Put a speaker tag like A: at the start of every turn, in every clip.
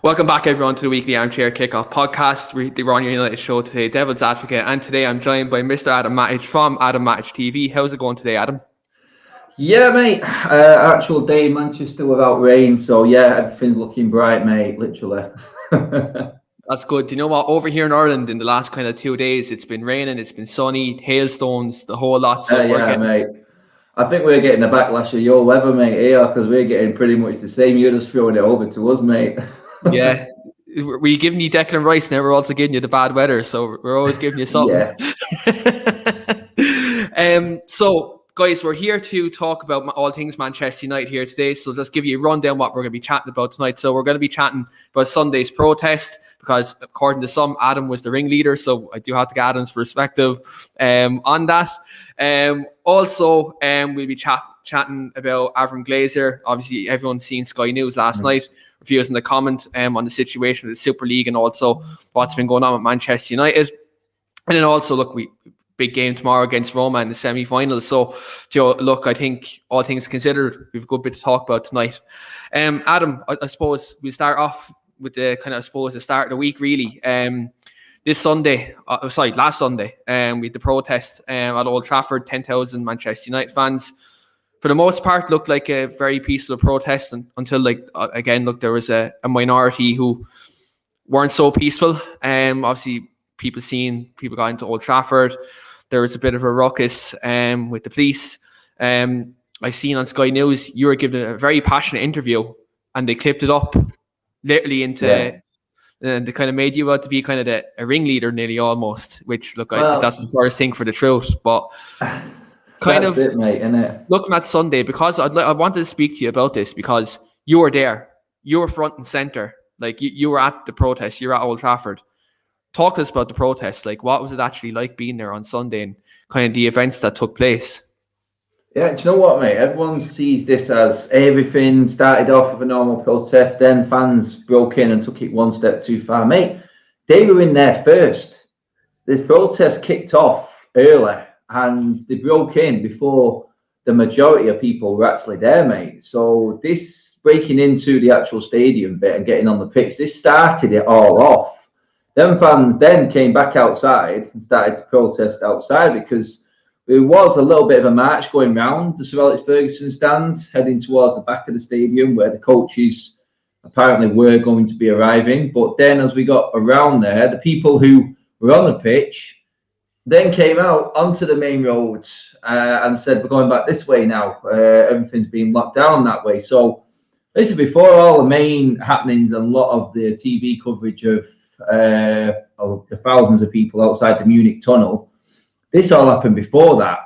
A: Welcome back, everyone, to the weekly Armchair Kickoff podcast, the Raw United show today, Devil's Advocate, and today I'm joined by Mr. Adam Matic from Adam Matic TV. How's it going today, Adam?
B: Yeah, mate. Actual day in Manchester without rain, so yeah, everything's looking bright, mate. Literally.
A: That's good. Do you know what? Over here in Ireland, in the last kind of 2 days, it's been raining, it's been sunny, hailstones, the whole lot. So
B: mate. I think we're getting the backlash of your weather, mate, here, because we're getting pretty much the same. You're just throwing it over to us, mate.
A: Yeah. We're giving you Declan Rice, now we're also giving you the bad weather, so we're always giving you something.
B: Yeah.
A: So, guys, we're here to talk about all things Manchester United here today. So just give you a rundown what we're going to be chatting about tonight. So we're going to be chatting about Sunday's protest, because according to some, Adam was the ringleader. So I do have to get Adam's perspective on that. Also, we'll be chatting about Avram Glazer. Obviously, everyone's seen Sky News last night, refusing to comment on the situation with the Super League and also what's been going on with Manchester United. And then also, look, big game tomorrow against Roma in the semi-finals. So, Joe, look, I think all things considered, we've a good bit to talk about tonight. Adam, I suppose we'll start off with the start of the week, really. Last Sunday, with the protest at Old Trafford, 10,000 Manchester United fans. For the most part, looked like a very peaceful protest until, there was a minority who weren't so peaceful. Obviously, people got into Old Trafford. There was a bit of a ruckus with the police. I seen on Sky News you were given a very passionate interview, and they clipped it up literally into, and they kind of made you out to be kind of a ringleader, nearly almost. Which that's the first thing for the truth, but kind of
B: it, mate, innit?
A: Looking at Sunday, because I wanted to speak to you about this because you were there, you were front and center, like you were at the protest, you were at Old Trafford. Talk to us about the protest. Like, what was it actually like being there on Sunday and kind of the events that took place?
B: Yeah, do you know what, mate? Everyone sees this as everything started off with a normal protest, then fans broke in and took it one step too far. Mate, they were in there first. This protest kicked off early, and they broke in before the majority of people were actually there, mate. So this breaking into the actual stadium bit and getting on the pitch, this started it all off. Them fans then came back outside and started to protest outside, because there was a little bit of a march going round the Sir Alex Ferguson stands, heading towards the back of the stadium where the coaches apparently were going to be arriving. But then as we got around there, the people who were on the pitch then came out onto the main road and said, we're going back this way now. Everything's been locked down that way. So this is before all the main happenings and a lot of the TV coverage of the thousands of people outside the Munich tunnel. This all happened before that.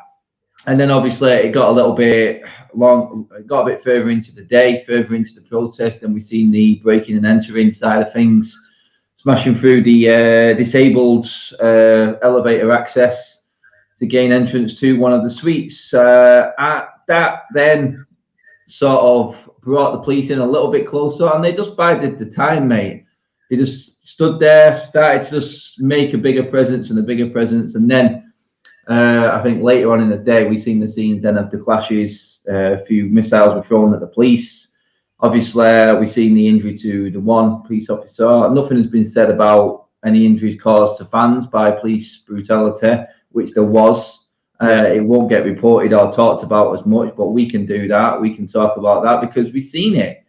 B: And then obviously it got a little bit long, it got a bit further into the day, further into the protest, and we've seen the breaking and entering side of things, smashing through the disabled elevator access to gain entrance to one of the suites. That then sort of brought the police in a little bit closer, and they just bided the time, mate. They just stood there, started to just make a bigger presence, and then I think later on in the day we seen the scenes then of the clashes. A few missiles were thrown at the police. Obviously, we've seen the injury to the one police officer. Nothing has been said about any injuries caused to fans by police brutality, which there was. It won't get reported or talked about as much, but we can do that. We can talk about that because we've seen it.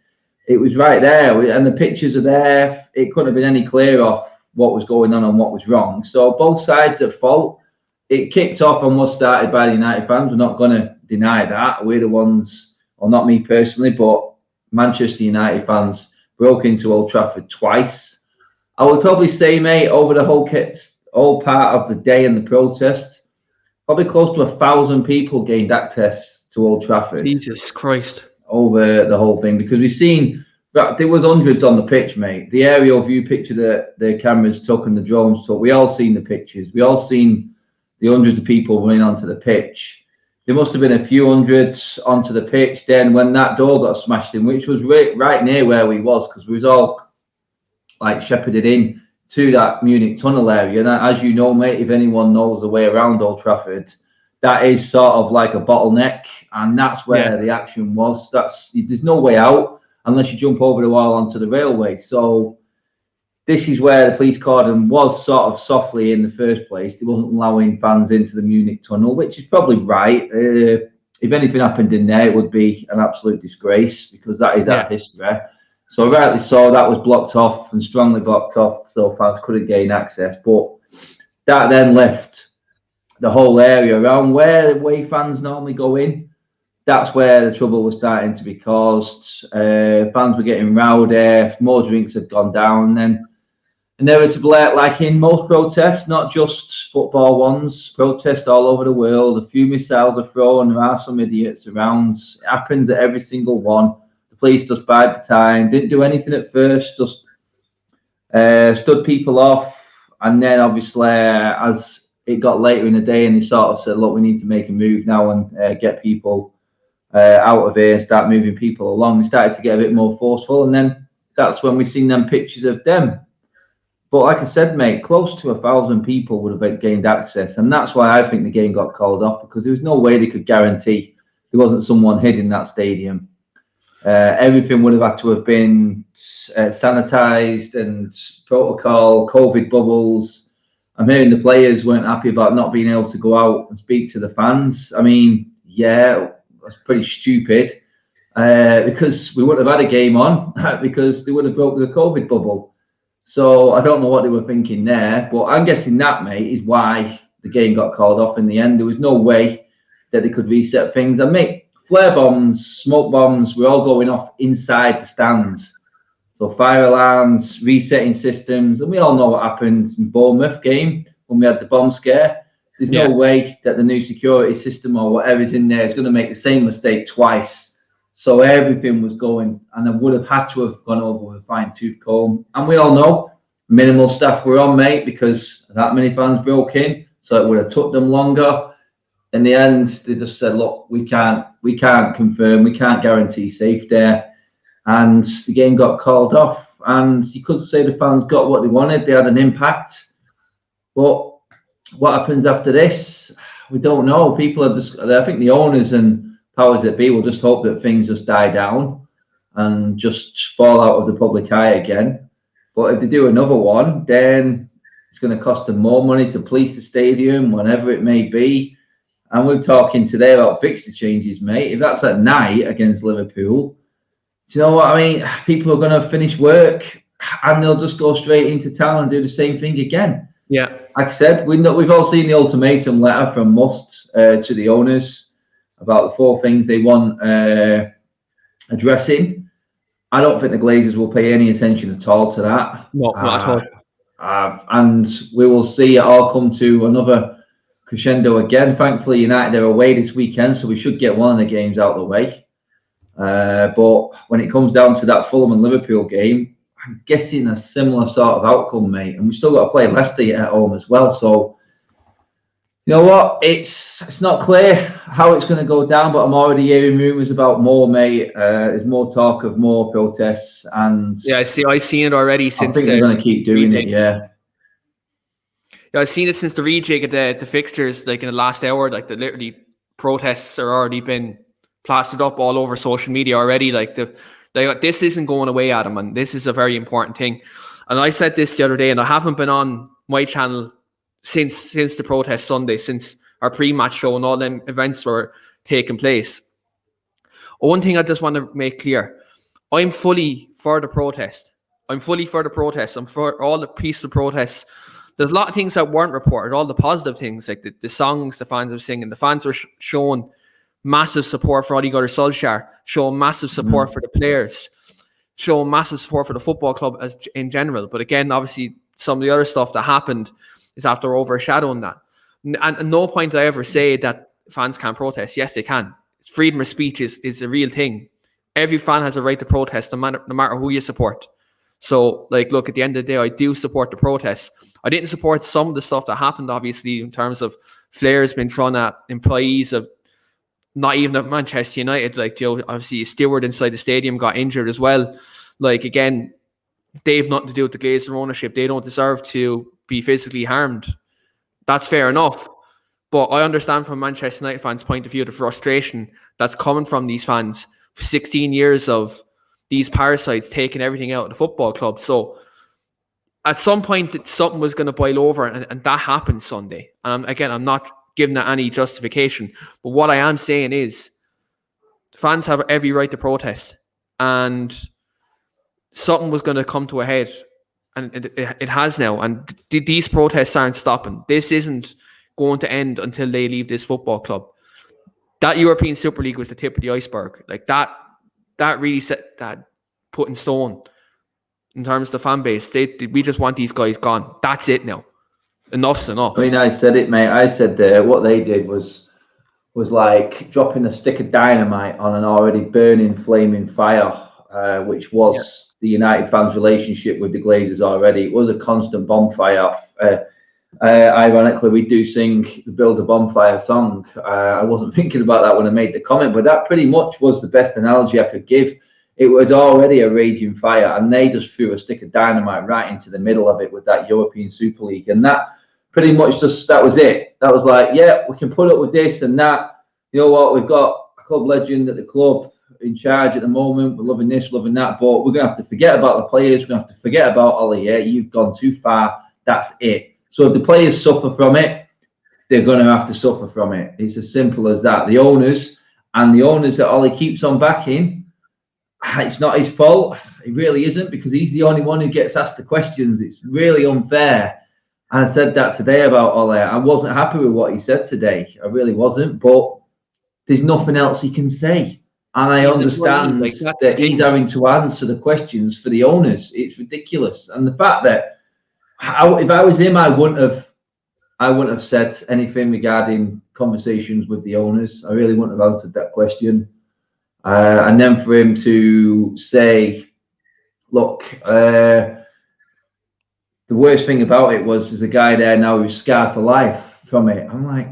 B: It was right there, and the pictures are there. It couldn't have been any clearer what was going on and what was wrong. So both sides are at fault. It kicked off and was started by the United fans. We're not going to deny that. We're the ones, well, not me personally, but Manchester United fans broke into Old Trafford twice. I would probably say, mate, over the whole part of the day and the protest, probably close to 1,000 people gained access to Old Trafford.
A: Jesus Christ.
B: Over the whole thing, because we've seen that there was hundreds on the pitch, mate. The aerial view picture that the cameras took and the drones took, we all seen the pictures. We all seen the hundreds of people running onto the pitch. There must have been a few hundreds onto the pitch then when that door got smashed in, which was right near where we was, because we was all like shepherded in to that Munich tunnel area. And as you know, mate, if anyone knows the way around Old Trafford, that is sort of like a bottleneck, and that's where the action was. There's no way out unless you jump over the wall onto the railway. So this is where the police cordon was sort of softly in the first place. They wasn't allowing fans into the Munich tunnel, which is probably right. If anything happened in there, it would be an absolute disgrace because that is our history. So rightly so, that was blocked off and strongly blocked off, so fans couldn't gain access. But that then left the whole area around where away fans normally go in. That's where the trouble was starting to be caused. Fans were getting rowdy, more drinks had gone down. Then inevitably, like in most protests, not just football ones, protests all over the world, a few missiles are thrown, there are some idiots around. It happens at every single one. The police just bide the time, didn't do anything at first, just stood people off. And then obviously, as it got later in the day and they sort of said, look, we need to make a move now and get people out of here and start moving people along, they started to get a bit more forceful. And then that's when we seen them pictures of them. But like I said, mate, close to 1,000 people would have gained access. And that's why I think the game got called off, because there was no way they could guarantee there wasn't someone hid in that stadium. Everything would have had to have been sanitized and protocol, COVID bubbles. I'm hearing the players weren't happy about not being able to go out and speak to the fans. I mean, yeah, that's pretty stupid because we wouldn't have had a game on because they would have broke the COVID bubble. So I don't know what they were thinking there, but I'm guessing that, mate, is why the game got called off in the end. There was no way that they could reset things. And mate, flare bombs, smoke bombs were all going off inside the stands. So fire alarms, resetting systems, and we all know what happened in Bournemouth game when we had the bomb scare. There's no way that the new security system or whatever's in there is going to make the same mistake twice. So everything was going, and it would have had to have gone over with a fine-tooth comb. And we all know minimal staff were on, mate, because that many fans broke in. So it would have took them longer. In the end, they just said, look, we can't confirm, we can't guarantee safety. And the game got called off. And you could say the fans got what they wanted. They had an impact. But what happens after this? We don't know. People are just, I think the owners and powers that be will just hope that things just die down and just fall out of the public eye again. But if they do another one, then it's going to cost them more money to police the stadium, whenever it may be. And we're talking today about fixture changes, mate. If that's at night against Liverpool, do you know what I mean? People are going to finish work and they'll just go straight into town and do the same thing again.
A: Yeah.
B: Like I said, we've all seen the ultimatum letter from Must to the owners about the 4 things they want addressing. I don't think the Glazers will pay any attention at all to that.
A: No, not at all.
B: And we will see it all come to another crescendo again. Thankfully, United are away this weekend, so we should get one of the games out of the way. But when it comes down to that Fulham and Liverpool game, I'm guessing a similar sort of outcome, mate. And we've still got to play Leicester at home as well. So, you know what? It's not clear how it's going to go down, but I'm already hearing rumours about more, mate. There's more talk of more protests. And
A: yeah, I've seen it already since.
B: I think they're going to keep doing it, yeah.
A: Yeah, I've seen it since the rejig of the fixtures, like in the last hour. Like the literally protests are already been plastered up all over social media already. Like this isn't going away, Adam, and this is a very important thing. And I said this the other day, and I haven't been on my channel since the protest Sunday, since our pre-match show and all them events were taking place. One thing I just want to make clear: I'm fully for the protest. I'm for all the peaceful protests. There's a lot of things that weren't reported, all the positive things, like the songs the fans were singing. The fans were showing massive support for Ole Gunnar Solskjaer, showing massive support for the players, showing massive support for the football club as in general. But again, obviously, some of the other stuff that happened is after overshadowing that. And at no point did I ever say that fans can't protest. Yes, they can. Freedom of speech is a real thing. Every fan has a right to protest, no matter who you support. So, like, look, at the end of the day, I do support the protests. I didn't support some of the stuff that happened, obviously, in terms of flares being thrown at employees of not even at Manchester United. Like, you know, obviously a steward inside the stadium got injured as well. Like, again, they have nothing to do with the Glazer ownership. They don't deserve to be physically harmed. That's fair enough. But I understand from Manchester United fans' point of view the frustration that's coming from these fans for 16 years of these parasites taking everything out of the football club. So at some point something was going to boil over, and that happened Sunday. And again, I'm not giving that any justification, but what I am saying is fans have every right to protest, and something was going to come to a head, and it has now. And these protests aren't stopping. This isn't going to end until they leave this football club. That European Super League was the tip of the iceberg. Like that really set that put in stone in terms of the fan base. We just want these guys gone. That's it now. Enough's enough.
B: I mean, I said it, mate. I said what they did was like dropping a stick of dynamite on an already burning, flaming fire, which was the United fans' relationship with the Glazers already. It was a constant bonfire. Ironically, we do sing the Build a Bonfire song. I wasn't thinking about that when I made the comment, but that pretty much was the best analogy I could give. It was already a raging fire, and they just threw a stick of dynamite right into the middle of it with that European Super League. And that pretty much that was it. That was like, yeah, we can put up with this and that. You know what? We've got a club legend at the club in charge at the moment. We're loving this, loving that, but we're going to have to forget about the players. We're going to have to forget about Ollie. Yeah, you've gone too far. That's it. So if the players suffer from it, they're going to have to suffer from it. It's as simple as that. The owners that Ollie keeps on backing, it's not his fault. It really isn't, because he's the only one who gets asked the questions. It's really unfair. And I said that today about Ollie. I wasn't happy with what he said today. I really wasn't. But there's nothing else he can say. And I understand that he's having to answer the questions for the owners. It's ridiculous. And the fact that if I was him, I wouldn't have said anything regarding conversations with the owners. I really wouldn't have answered that question. And then for him to say, look, the worst thing about it was there's a guy there now who's scarred for life from it. I'm like,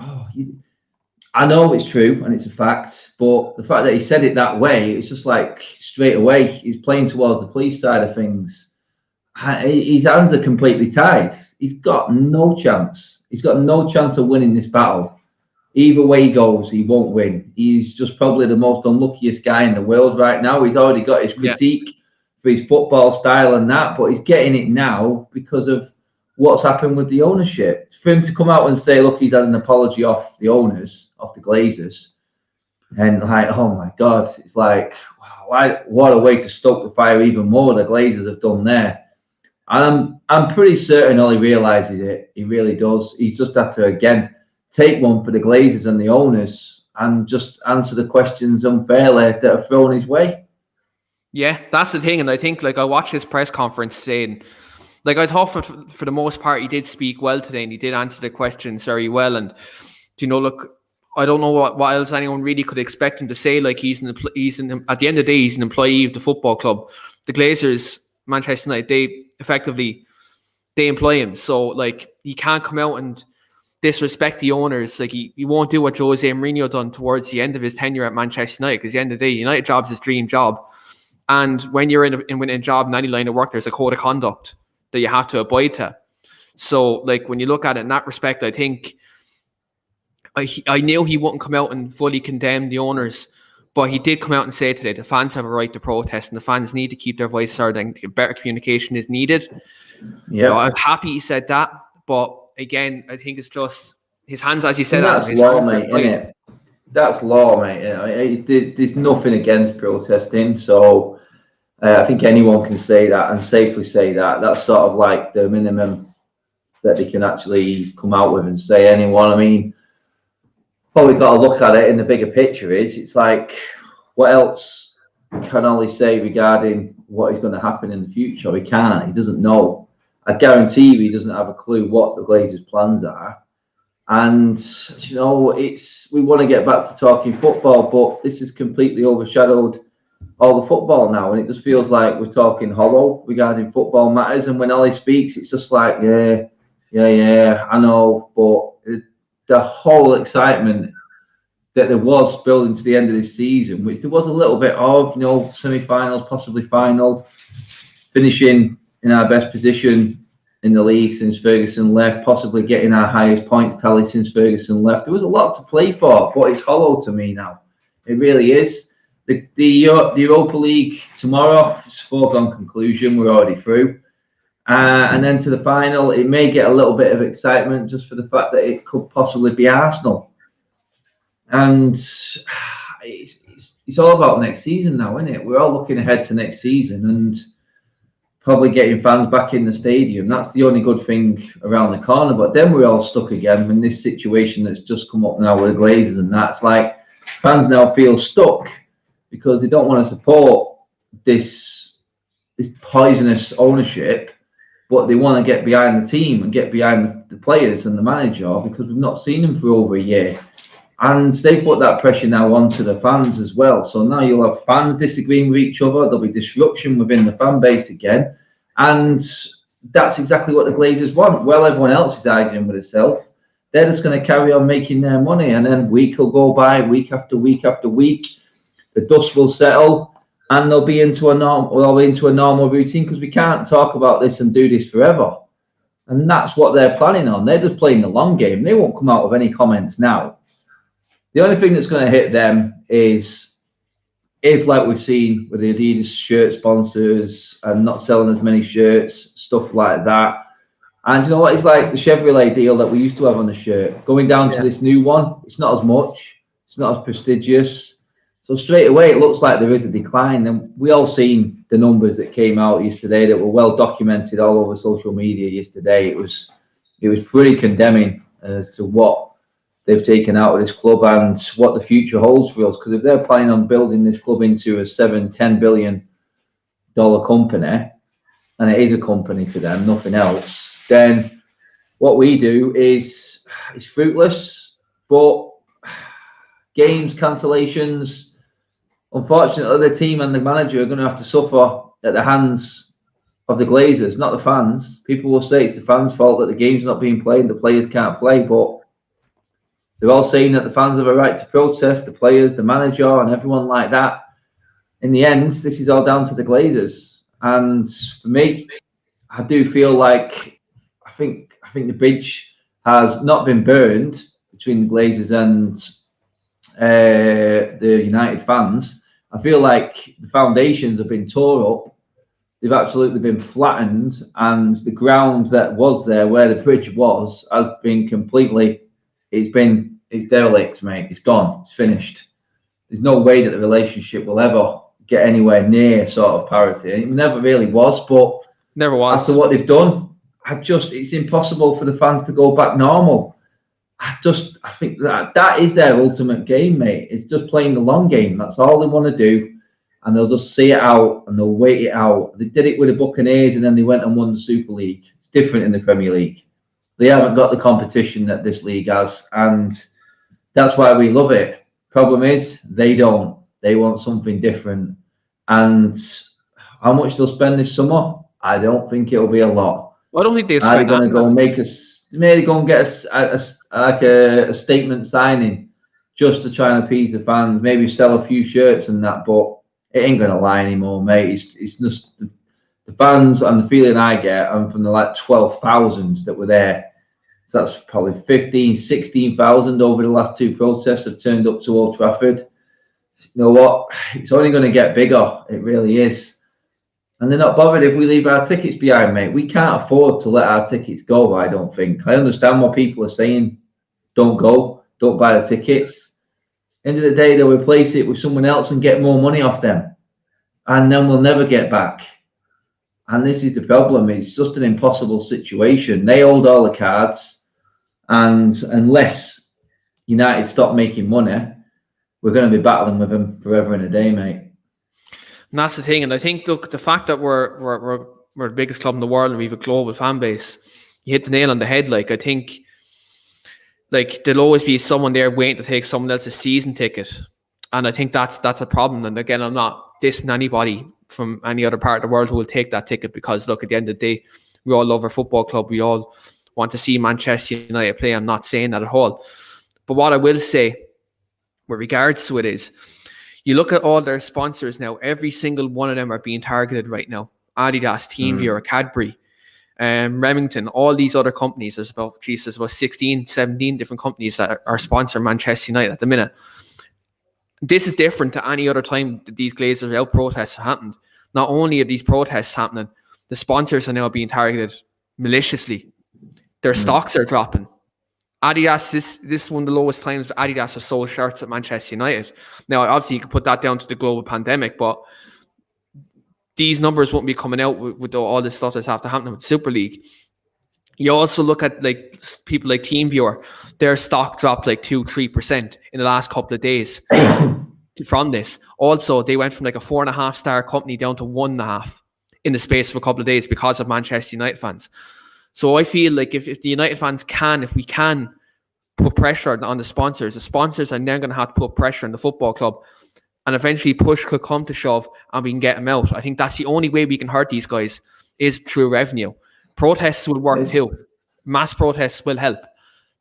B: I know it's true and it's a fact, but the fact that he said it that way, it's just like straight away, he's playing towards the police side of things. His hands are completely tied. He's got no chance. He's got no chance of winning this battle. Either way he goes, he won't win. He's just probably the most unluckiest guy in the world right now. He's already got his critique for his football style and that, but he's getting it now because of what's happened with the ownership. For him to come out and say, look, he's had an apology off the owners, off the Glazers, and like, oh my God, it's like, wow, what a way to stoke the fire even more the Glazers have done there. And I'm pretty certain Ollie realises it. He really does. He's just had to, again, take one for the Glazers and the owners and just answer the questions unfairly that are thrown his way.
A: Yeah, that's the thing. And I think, like, I watched his press conference saying, like, I thought for the most part he did speak well today and he did answer the questions very well. And, you know, look, I don't know what else anyone really could expect him to say. Like, at the end of the day, he's an employee of the football club. The Glazers, Manchester United, they employ him. So, like, he can't come out and disrespect the owners. Like, he won't do what Jose Mourinho done towards the end of his tenure at Manchester United, because at the end of the day, United job's his dream job. And when you're in a job in any line of work, there's a code of conduct that you have to abide to. So, like, when you look at it in that respect, I think I knew he wouldn't come out and fully condemn the owners, but he did come out and say today the fans have a right to protest and the fans need to keep their voice heard and better communication is needed. Yeah, you know, I'm happy he said that, but again, I think it's just his hands, as you said.
B: That's law, mate, isn't it? That's law, mate. You know, there's nothing against protesting, so I think anyone can say that and safely say that. That's sort of like the minimum that they can actually come out with and say. Anyone, I mean, what we've got to look at it in the bigger picture is, it's like, what else can Ollie say regarding what is going to happen in the future? He can't. He doesn't know. I guarantee you he doesn't have a clue what the Glazers' plans are. And, you know, we want to get back to talking football, but this has completely overshadowed all the football now. And it just feels like we're talking hollow regarding football matters. And when Ollie speaks, it's just like, yeah, I know. But the whole excitement that there was building to the end of this season, which there was a little bit of, you know, semi-finals, possibly final, finishing in our best position in the league since Ferguson left, possibly getting our highest points tally since Ferguson left. There was a lot to play for, but it's hollow to me now. It really is. The Europa League tomorrow is a foregone conclusion. We're already through. And then to the final, it may get a little bit of excitement just for the fact that it could possibly be Arsenal. And it's all about next season now, isn't it? We're all looking ahead to next season and probably getting fans back in the stadium. That's the only good thing around the corner. But then we're all stuck again in this situation that's just come up now with the Glazers and that. It's like fans now feel stuck because they don't want to support this poisonous ownership, but they want to get behind the team and get behind the players and the manager because we've not seen them for over a year. And they put that pressure now onto the fans as well. So now you'll have fans disagreeing with each other. There'll be disruption within the fan base again. And that's exactly what the Glazers want. Well, everyone else is arguing with itself. They're just going to carry on making their money. And then week will go by, week after week after week. The dust will settle and they'll be into a normal routine because we can't talk about this and do this forever. And that's what they're planning on. They're just playing the long game. They won't come out with any comments now. The only thing that's going to hit them is if, like we've seen with the Adidas shirt sponsors and not selling as many shirts, stuff like that. And you know what? It's like the Chevrolet deal that we used to have on the shirt. Going down to this new one, it's not as much. It's not as prestigious. So straight away, it looks like there is a decline. And we all seen the numbers that came out yesterday that were well documented all over social media yesterday. It was pretty condemning as to what they've taken out of this club and what the future holds for us. Because if they're planning on building this club into a $7-10 billion company, and it is a company to them, nothing else, then what we do is fruitless. But games cancellations, unfortunately, the team and the manager are going to have to suffer at the hands of the Glazers, not the fans. People will say it's the fans' fault that the game's not being played, the players can't play, but they're all saying that the fans have a right to protest, the players, the manager, and everyone like that. In the end, this is all down to the Glazers. And for me, I do feel like I think the bridge has not been burned between the Glazers and the United fans. I feel like the foundations have been tore up. They've absolutely been flattened, and the ground that was there, where the bridge was, has been completely. It's derelict, mate. It's gone. It's finished. There's no way that the relationship will ever get anywhere near sort of parity. It never really was, but
A: never was.
B: After what they've done, it's impossible for the fans to go back normal. I think that is their ultimate game, mate. It's just playing the long game. That's all they want to do. And they'll just see it out and they'll wait it out. They did it with the Buccaneers and then they went and won the Super League. It's different in the Premier League. They haven't got the competition that this league has, and that's why we love it. Problem is, they don't. They want something different. And how much they'll spend this summer, I don't think it'll be a lot.
A: I don't think they'll spend that.
B: Are they going to go maybe go and get a statement signing just to try and appease the fans, maybe sell a few shirts and that, but it ain't going to lie anymore, mate. It's just the fans, and the feeling I get, and from the 12,000 that were there, so that's probably 15, 16,000 over the last two protests have turned up to Old Trafford. You know what? It's only going to get bigger. It really is. And they're not bothered if we leave our tickets behind, mate. We can't afford to let our tickets go, I don't think. I understand what people are saying. Don't go. Don't buy the tickets. End of the day, they'll replace it with someone else and get more money off them. And then we'll never get back. And this is the problem. It's just an impossible situation. They hold all the cards. And unless United stop making money, we're going to be battling with them forever and a day, mate.
A: And that's the thing. And I think, look, the fact that we're the biggest club in the world and we have a global fan base, you hit the nail on the head. I think, there'll always be someone there waiting to take someone else's season ticket. And I think that's a problem. And again, I'm not dissing anybody from any other part of the world who will take that ticket because, look, at the end of the day, we all love our football club. We all want to see Manchester United play. I'm not saying that at all. But what I will say with regards to it is, you look at all their sponsors now, every single one of them are being targeted right now. Adidas, TeamViewer, Cadbury, Remington, all these other companies. There's about 16, 17 different companies that are sponsoring Manchester United at the minute. This is different to any other time that these Glazers out protests have happened. Not only are these protests happening, the sponsors are now being targeted maliciously. Their stocks are dropping. Adidas, this is one of the lowest times Adidas have sold shirts at Manchester United. Now, obviously, you can put that down to the global pandemic, but these numbers won't be coming out with all this stuff that's after happening with Super League. You also look at like people like TeamViewer, their stock dropped like 2-3% in the last couple of days from this. Also, they went from like a 4.5-star company down to 1.5 in the space of a couple of days because of Manchester United fans. So I feel like if the United fans if we can put pressure on the sponsors are then going to have to put pressure on the football club, and eventually push could come to shove and we can get them out. I think that's the only way we can hurt these guys is through revenue. Protests will work too. Mass protests will help.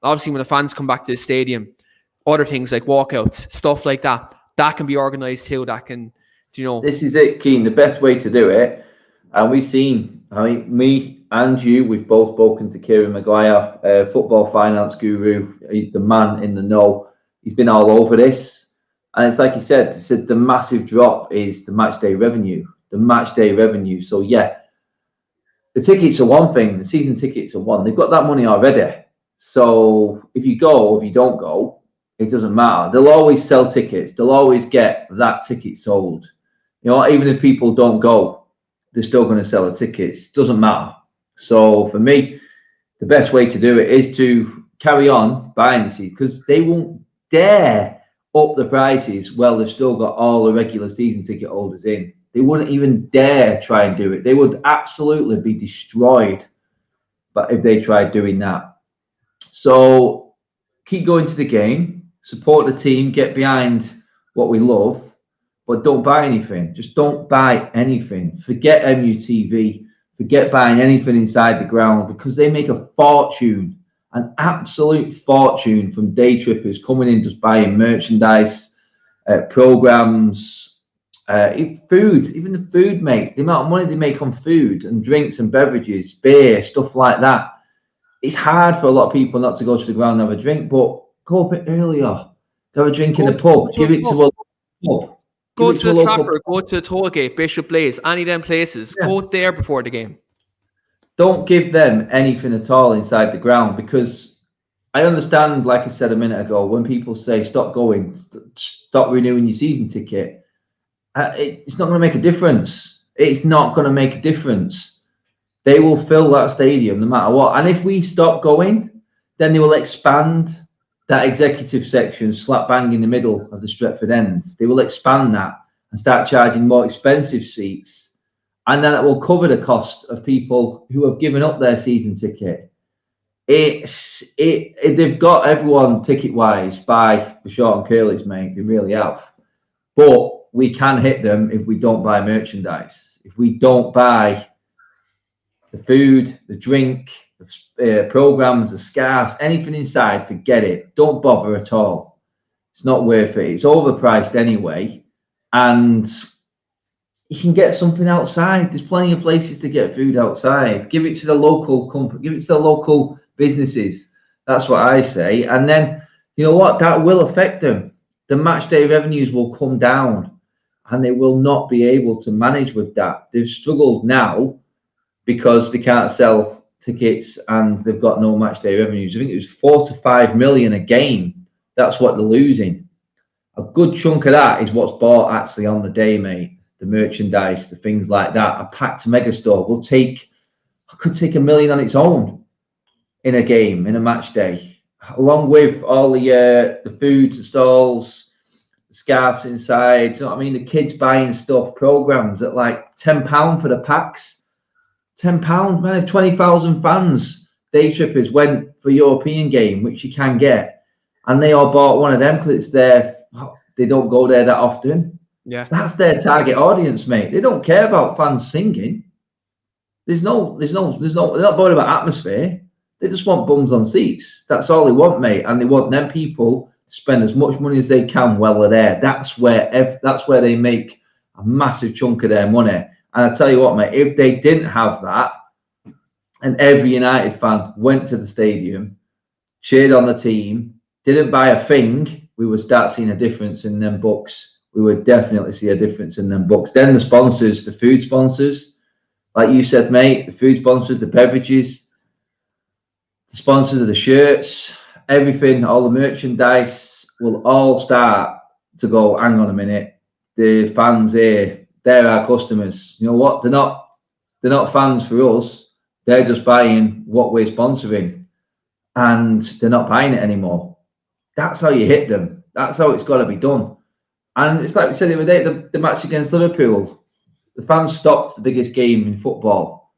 A: Obviously, when the fans come back to the stadium, other things like walkouts, stuff like that can be organised too. That can,
B: This is it, Keane. The best way to do it, and we've seen, me and you, we've both spoken to Kieran Maguire, football finance guru, the man in the know. He's been all over this. And it's like he said the massive drop is the match day revenue. So, yeah, the tickets are one thing. The season tickets are one. They've got that money already. So if you go or if you don't go, it doesn't matter. They'll always sell tickets. They'll always get that ticket sold. Even if people don't go, they're still going to sell the tickets. Doesn't matter. So for me, the best way to do it is to carry on buying the seats, because they won't dare up the prices while they've still got all the regular season ticket holders in. They wouldn't even dare try and do it. They would absolutely be destroyed but if they tried doing that. So keep going to the game, support the team, get behind what we love, but don't buy anything. Just don't buy anything. Forget MUTV. Forget buying anything inside the ground, because they make a fortune, an absolute fortune, from day trippers coming in just buying merchandise, programs, food. Even the food, mate. The amount of money they make on food and drinks and beverages, beer, stuff like that. It's hard for a lot of people not to go to the ground and have a drink, but go a bit earlier. Have a drink in the pub. Give it to a pub.
A: Go to the Trafford, go to Tollgate, Bishop Blaze, any of them places. Yeah. Go there before the game.
B: Don't give them anything at all inside the ground, because I understand, like I said a minute ago, when people say stop going, stop renewing your season ticket, it's not going to make a difference. It's not going to make a difference. They will fill that stadium no matter what. And if we stop going, then they will expand that executive section slap bang in the middle of the Stretford end. They will expand that and start charging more expensive seats. And then it will cover the cost of people who have given up their season ticket. They've got everyone ticket-wise by the short and curlies, mate. They really have. But we can hit them if we don't buy merchandise. If we don't buy the food, the drink, the programs, the scarves, anything inside, forget it. Don't bother at all. It's not worth it. It's overpriced anyway. And you can get something outside. There's plenty of places to get food outside. Give it to the local company. Give it to the local businesses. That's what I say. And then, you know what? That will affect them. The match day revenues will come down, and they will not be able to manage with that. They've struggled now because they can't sell tickets and they've got no match day revenues. I think it was 4 to 5 million a game. That's what they're losing. A good chunk of that is what's bought actually on the day, mate. The merchandise, the things like that. A packed megastore could take $1 million on its own in a game, in a match day, along with all the food stalls, the scarves inside. You know what I mean? The kids buying stuff, programs at like £10 for the packs. £10, man. If 20,000 fans, day trippers, went for a European game, which you can get, and they all bought one of them because it's there. They don't go there that often.
A: Yeah,
B: that's their target audience, mate. They don't care about fans singing. They're not bothered about atmosphere. They just want bums on seats. That's all they want, mate. And they want them people to spend as much money as they can while they're there. That's where they make a massive chunk of their money. And I tell you what, mate, if they didn't have that, and every United fan went to the stadium, cheered on the team, didn't buy a thing, we would start seeing a difference in them books. We would definitely see a difference in them books. Then the sponsors, the food sponsors, Like you said, mate, the food sponsors, the beverages, the sponsors of the shirts, everything, all the merchandise will all start to go, hang on a minute, the fans here, they're our customers. You know what? They're not fans for us. They're just buying what we're sponsoring. And they're not buying it anymore. That's how you hit them. That's how it's got to be done. And it's like we said the other day, the match against Liverpool, the fans stopped the biggest game in football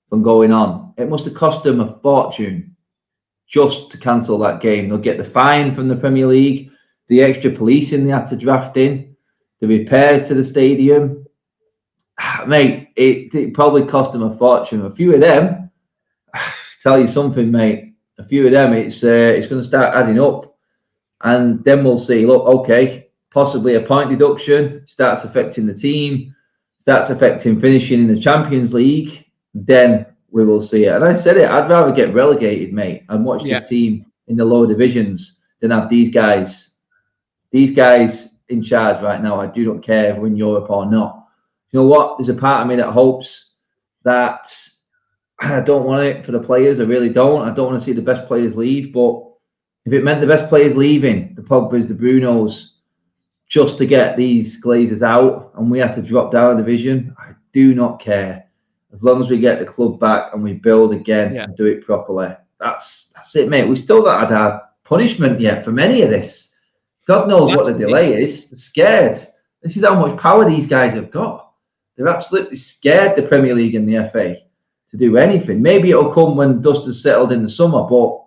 B: from going on. It must have cost them a fortune just to cancel that game. They'll get the fine from the Premier League, the extra policing they had to draft in, the repairs to the stadium. Mate, it probably cost them a fortune. A few of them, tell you something, mate, a few of them, it's going to start adding up. And then we'll see, look, okay, possibly a point deduction starts affecting the team, starts affecting finishing in the Champions League, then we will see it. And I said it, I'd rather get relegated, mate, and watch this team in the lower divisions than have these guys in charge right now. I do not care if we're in Europe or not. You know what? There's a part of me that hopes that, I don't want it for the players. I really don't. I don't want to see the best players leave. But if it meant the best players leaving, the Pogbas, the Brunos, just to get these Glazers out and we have to drop down a division, I do not care. As long as we get the club back and we build again and do it properly. That's it, mate. We still not had our punishment yet from any of this. God knows what the delay is. They're scared. This is how much power these guys have got. They're absolutely scared, the Premier League and the FA, to do anything. Maybe it'll come when dust has settled in the summer, but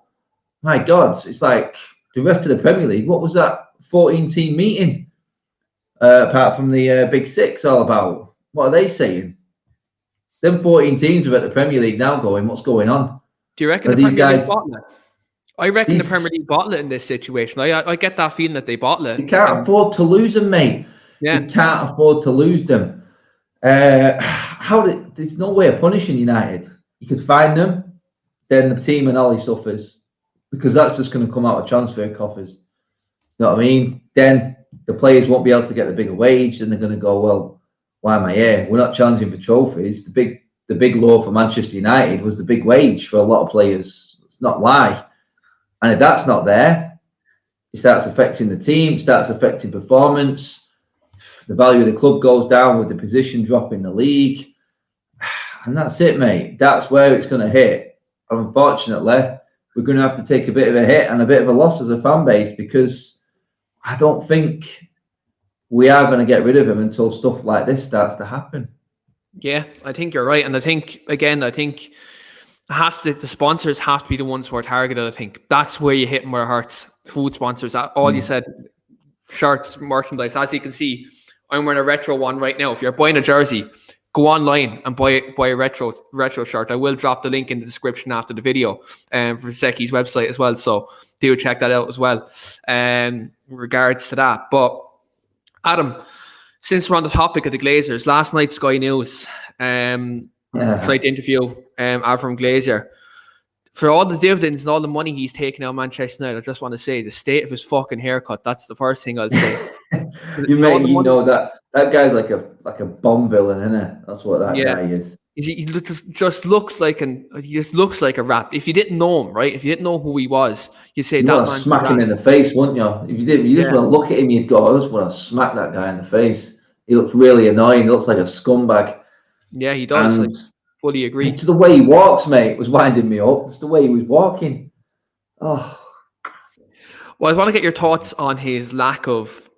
B: my God, it's like the rest of the Premier League. What was that 14-team meeting? Apart from the Big Six, all about? What are they saying? Them 14 teams are at the Premier League now going, what's going on?
A: Do you reckon the Premier League bottle it? I reckon the Premier League bottle it in this situation. I get that feeling that they bottle it.
B: You can't afford to lose them, mate. Yeah. You can't afford to lose them. There's no way of punishing United. You could fine them, then the team and Ollie suffers, because that's just going to come out of transfer coffers. You know what I mean? Then the players won't be able to get the bigger wage, and they're going to go, well, why am I here? We're not challenging for trophies. The big law for Manchester United was the big wage for a lot of players. Let's not lie. And if that's not there, it starts affecting the team, starts affecting performance. The value of the club goes down with the position drop in the league. And that's it, mate. That's where it's going to hit. And unfortunately, we're going to have to take a bit of a hit and a bit of a loss as a fan base, because I don't think we are going to get rid of him until stuff like this starts to happen.
A: Yeah, I think you're right. And I think the sponsors have to be the ones who are targeted. I think that's where you hit them where it hurts. Food sponsors, all you said, shirts, merchandise. As you can see, I'm wearing a retro one right now. If you're buying a jersey, go online and buy a retro shirt. I will drop the link in the description after the video for Seki's website as well. So do check that out as well in regards to that. But Adam, since we're on the topic of the Glazers, last night Sky News tried to interview Avram Glazer. For all the dividends and all the money he's taken out of Manchester United, I just want to say the state of his fucking haircut. That's the first thing I'll say.
B: You know that guy's like a bomb villain, isn't it? That's what that guy is.
A: He just looks like a rat. If you didn't know him, right? If you didn't know who he was, you'd say that man.
B: Smack him in the face, wouldn't you? If you didn't, you just want to look at him, you'd go, I just want to smack that guy in the face. He looks really annoying. He looks like a scumbag.
A: Yeah, he does. I fully agree.
B: It's the way he walks, mate, was winding me up. It's the way he was walking. Oh.
A: Well, I want to get your thoughts on his lack of,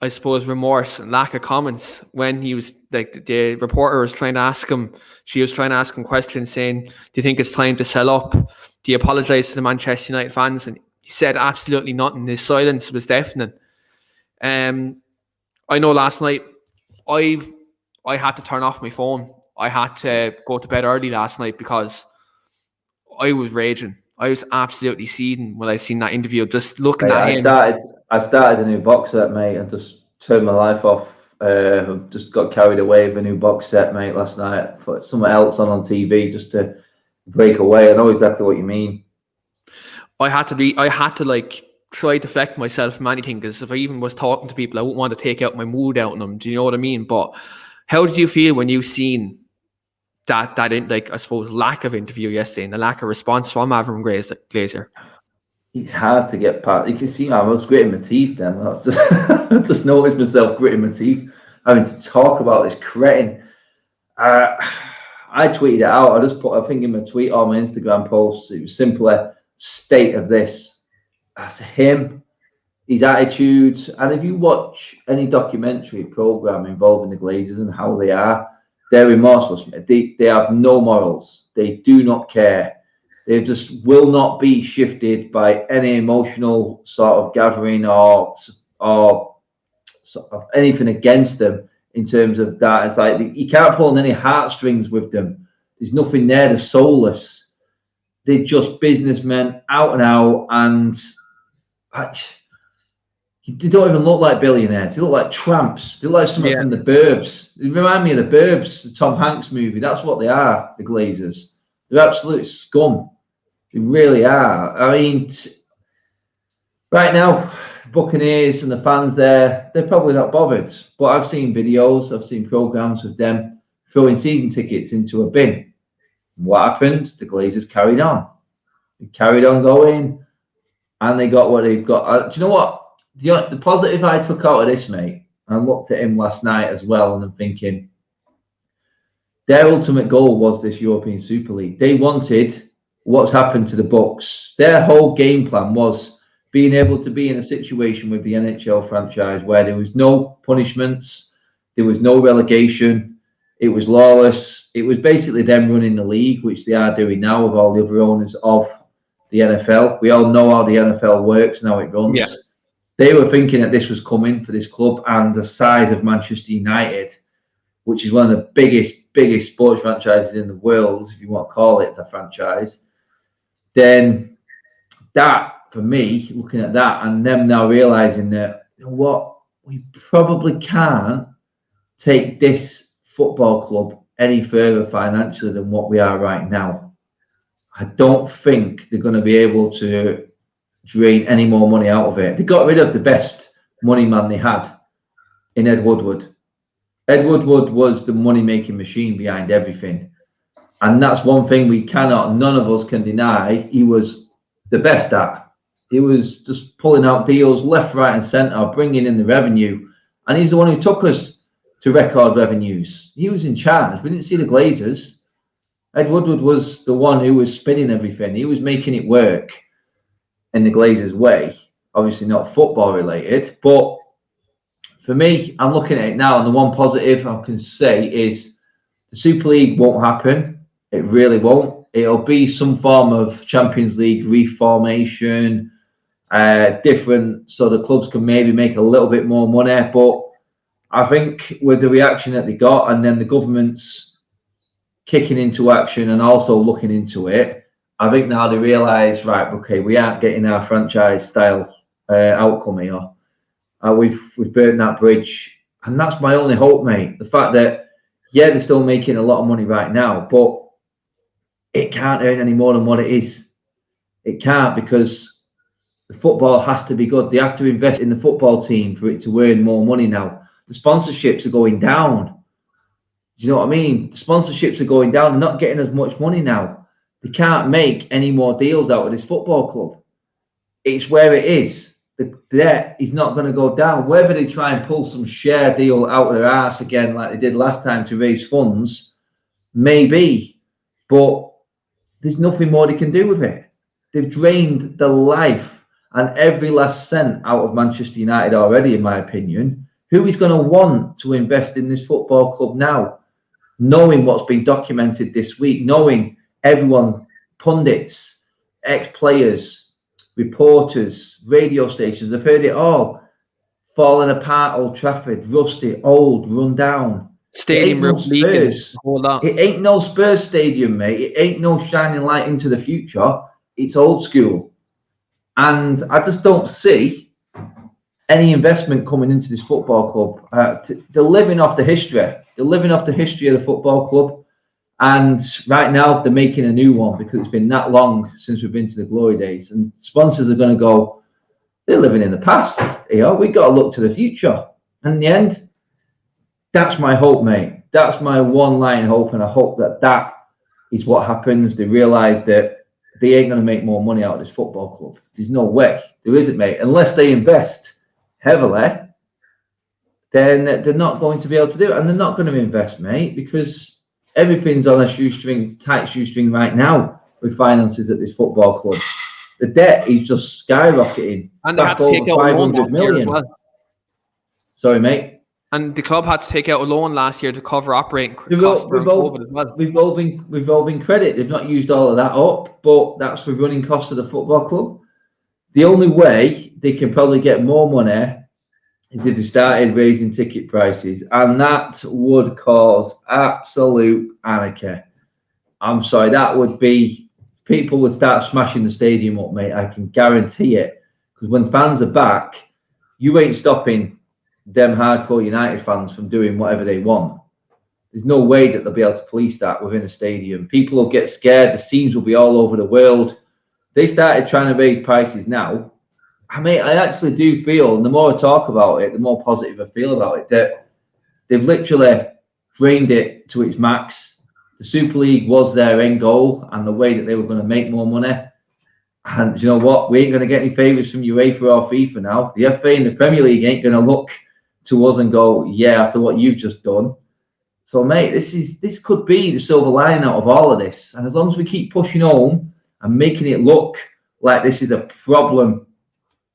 A: I suppose, remorse and lack of comments when he was like the reporter was trying to ask him. She was trying to ask him questions saying, "Do you think it's time to sell up? Do you apologise to the Manchester United fans?" And he said absolutely nothing. His silence was deafening. I know last night I had to turn off my phone. I had to go to bed early last night because I was raging. I was absolutely seething when I seen that interview. Just looking at him.
B: I started a new box set, mate, and just turned my life off. Just got carried away with a new box set, mate, last night. Put something else on TV just to break away. I know exactly what you mean.
A: I had to like try to deflect myself from anything, because if I even was talking to people, I wouldn't want to take out my mood out on them. Do you know what I mean? But how did you feel when you seen that I suppose lack of interview yesterday and the lack of response from Avram Glazer.
B: It's hard to get past. You can see I was gritting my teeth then. I just noticed myself gritting my teeth, having to talk about this cretin. I tweeted it out. I just put, I think in my tweet or my Instagram post, it was simply state of this. After him, his attitude, and if you watch any documentary program involving the Glazers and how they are, they're remorseless. They have no morals. They do not care. They just will not be shifted by any emotional sort of gathering or sort of anything against them in terms of that. It's like you can't pull on any heartstrings with them. There's nothing there. They're soulless. They're just businessmen out and out, and they don't even look like billionaires. They look like tramps. They look like something from the Burbs. They remind me of the Burbs, the Tom Hanks movie. That's what they are, the Glazers. They're absolute scum. They really are. I mean, right now, Buccaneers and the fans there, they're probably not bothered. But I've seen videos, I've seen programs with them throwing season tickets into a bin. What happened? The Glazers carried on. They carried on going, and they got what they've got. Do you know what? The positive I took out of this, mate, and I looked at him last night as well, and I'm thinking, their ultimate goal was this European Super League. They wanted what's happened to the Bucks. Their whole game plan was being able to be in a situation with the NHL franchise where there was no punishments, there was no relegation, it was lawless. It was basically them running the league, which they are doing now with all the other owners of the NFL. We all know how the NFL works and how it runs. Yeah. They were thinking that this was coming for this club, and the size of Manchester United, which is one of the biggest sports franchises in the world, if you want to call it the franchise, then that, for me, looking at that and them now realising that, you know what, we probably can't take this football club any further financially than what we are right now. I don't think they're going to be able to drain any more money out of it. They got rid of the best money man they had in Ed Woodward. Ed Woodward was the money-making machine behind everything. And that's one thing none of us can deny he was the best at. He was just pulling out deals left, right and centre, bringing in the revenue. And he's the one who took us to record revenues. He was in charge. We didn't see the Glazers. Ed Woodward was the one who was spinning everything. He was making it work in the Glazers' way. Obviously not football related, but for me, I'm looking at it now, and the one positive I can say is the Super League won't happen. It really won't. It'll be some form of Champions League reformation, different, so the clubs can maybe make a little bit more money. But I think with the reaction that they got, and then the government's kicking into action and also looking into it, I think now they realise, right, okay, we aren't getting our franchise style outcome here. We've burned that bridge, and that's my only hope, mate. The fact that they're still making a lot of money right now, but it can't earn any more than what it is. It can't, because the football has to be good. They have to invest in the football team for it to earn more money now. The sponsorships are going down. Do you know what I mean? The sponsorships are going down. They're not getting as much money now. They can't make any more deals out of this football club. It's where it is. The debt is not going to go down. Whether they try and pull some share deal out of their arse again like they did last time to raise funds, maybe. But there's nothing more they can do with it. They've drained the life and every last cent out of Manchester United already, in my opinion. Who is going to want to invest in this football club now? Knowing what's been documented this week, knowing everyone, pundits, ex-players, reporters, radio stations, I've heard it all. Falling apart, Old Trafford, rusty, old, run down.
A: Stadium roof leaking.
B: It ain't no Spurs stadium, mate. It ain't no shining light into the future. It's old school. And I just don't see any investment coming into this football club. They're living off the history. They're living off the history of the football club. And right now, they're making a new one because it's been that long since we've been to the glory days. And sponsors are going to go, they're living in the past. You know, we've got to look to the future. And in the end, that's my hope, mate. That's my one line hope, and I hope that is what happens. They realise that they ain't going to make more money out of this football club. There's no way. There isn't, mate. Unless they invest heavily, then they're not going to be able to do it. And they're not going to invest, mate, because everything's on a tight shoestring right now with finances at this football club. The debt is just skyrocketing.
A: And they had to take out a loan last year as well.
B: Sorry, mate.
A: And the club had to take out a loan last year to cover operating costs for COVID as well.
B: Revolving credit. They've not used all of that up, but that's for running costs of the football club. The only way they can probably get more money is if they started raising ticket prices, and that would cause absolute anarchy. I'm sorry, that would be, people would start smashing the stadium up, mate. I can guarantee it. Because when fans are back, you ain't stopping them hardcore United fans from doing whatever they want. There's no way that they'll be able to police that within a stadium. People will get scared. The scenes will be all over the world. They started trying to raise prices now. I mean, I actually do feel, and the more I talk about it, the more positive I feel about it, that they've literally drained it to its max. The Super League was their end goal and the way that they were going to make more money. And you know what? We ain't going to get any favours from UEFA or FIFA now. The FA and the Premier League ain't going to look to us and go, yeah, after what you've just done. So, mate, this could be the silver lining out of all of this. And as long as we keep pushing home and making it look like this is a problem,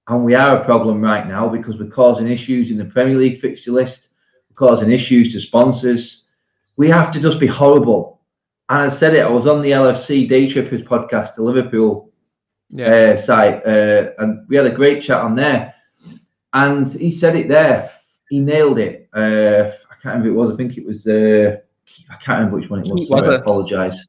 B: and we are a problem right now because we're causing issues in the Premier League fixture list, we're causing issues to sponsors, we have to just be horrible. And I said it, I was on the LFC Day Trippers podcast, the Liverpool site, and we had a great chat on there. And he said it there. He nailed it. I can't remember who it was. I think it was, I can't remember which one it was. Sorry, I apologise.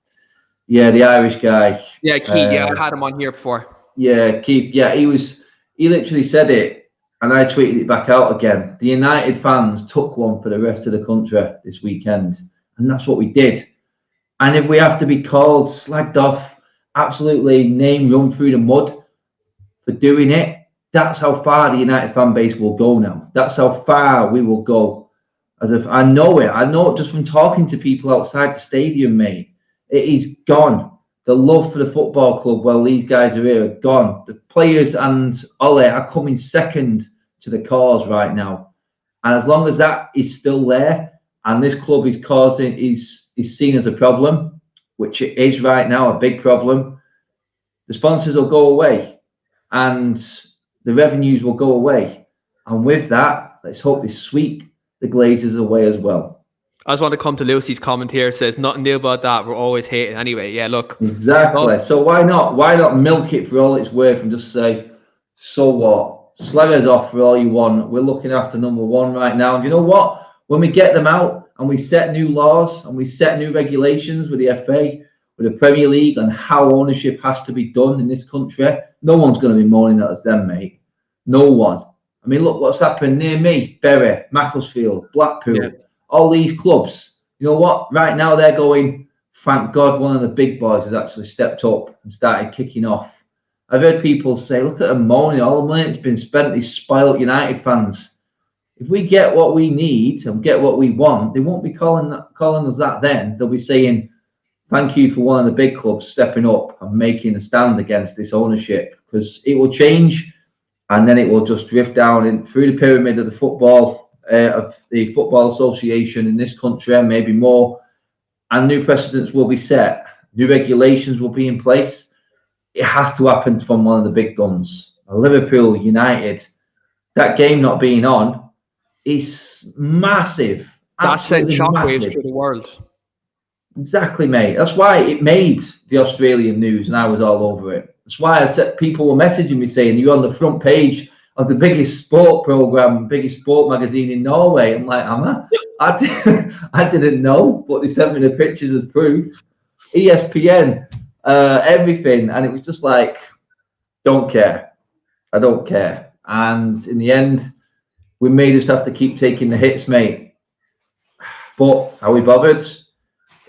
B: Yeah, the Irish guy.
A: Yeah, Keane. Yeah, I had him on here before.
B: Yeah, Keith. Yeah, he literally said it, and I tweeted it back out again. The United fans took one for the rest of the country this weekend, and that's what we did. And if we have to be called, slagged off, absolutely name run through the mud for doing it, that's how far the United fan base will go now. That's how far we will go. As if I know it. I know it just from talking to people outside the stadium, mate. It is gone. The love for the football club while these guys are here are gone. The players and Ole are coming second to the cause right now. And as long as that is still there and this club is seen as a problem, which it is right now, a big problem, the sponsors will go away and the revenues will go away. And with that, let's hope they sweep the Glazers away as well.
A: I just want to come to Lucy's comment here. It says, nothing new about that. We're always hating anyway. Yeah, look.
B: Exactly. So why not milk it for all it's worth and just say, so what? Slag us off for all you want. We're looking after number one right now. And you know what? When we get them out and we set new laws and we set new regulations with the FA, with the Premier League on how ownership has to be done in this country, no one's going to be moaning at us then, mate. No one. I mean, look what's happened near me. Bury, Macclesfield, Blackpool. Yeah. All these clubs, you know what? Right now they're going, thank God one of the big boys has actually stepped up and started kicking off. I've heard people say, look at them moaning, all the money that's been spent, these spoiled United fans. If we get what we need and get what we want, they won't be calling us that then. They'll be saying, thank you for one of the big clubs stepping up and making a stand against this ownership, because it will change and then it will just drift down through the pyramid of the football association in this country, and maybe more, and new precedents will be set, new regulations will be in place. It has to happen from one of the big guns. Liverpool, United, that game not being on is massive.
A: That sent shockwaves through the world.
B: Exactly, mate. That's why it made the Australian news and I was all over it. That's why I said, people were messaging me saying, you're on the front page of the biggest sport program, biggest sport magazine in Norway. I'm like, am I? I didn't know, but they sent me the pictures as proof. ESPN, everything. And it was just like, don't care. I don't care. And in the end, we may just have to keep taking the hits, mate. But are we bothered?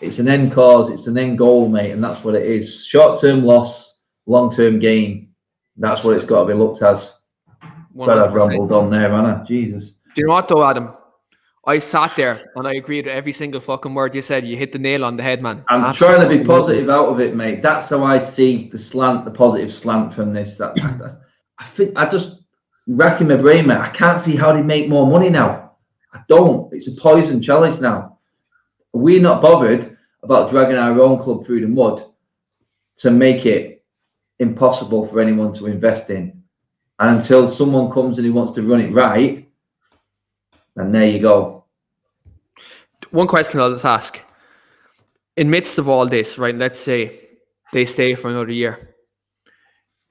B: It's an end cause. It's an end goal, mate. And that's what it is. Short-term loss, long-term gain. That's what it's got to be looked as. But I've rumbled on there, Anna. Jesus.
A: Do you know what, though, Adam? I sat there and I agreed with every single fucking word you said. You hit the nail on the head, man.
B: I'm trying to be positive out of it, mate. That's how I see the positive slant from this. I just racking my brain, mate. I can't see how they make more money now. I don't. It's a poison chalice now. We're not bothered about dragging our own club through the mud to make it impossible for anyone to invest in. And until someone comes and he wants to run it right, then there you go.
A: One question I'll just ask. In midst of all this, right, let's say they stay for another year.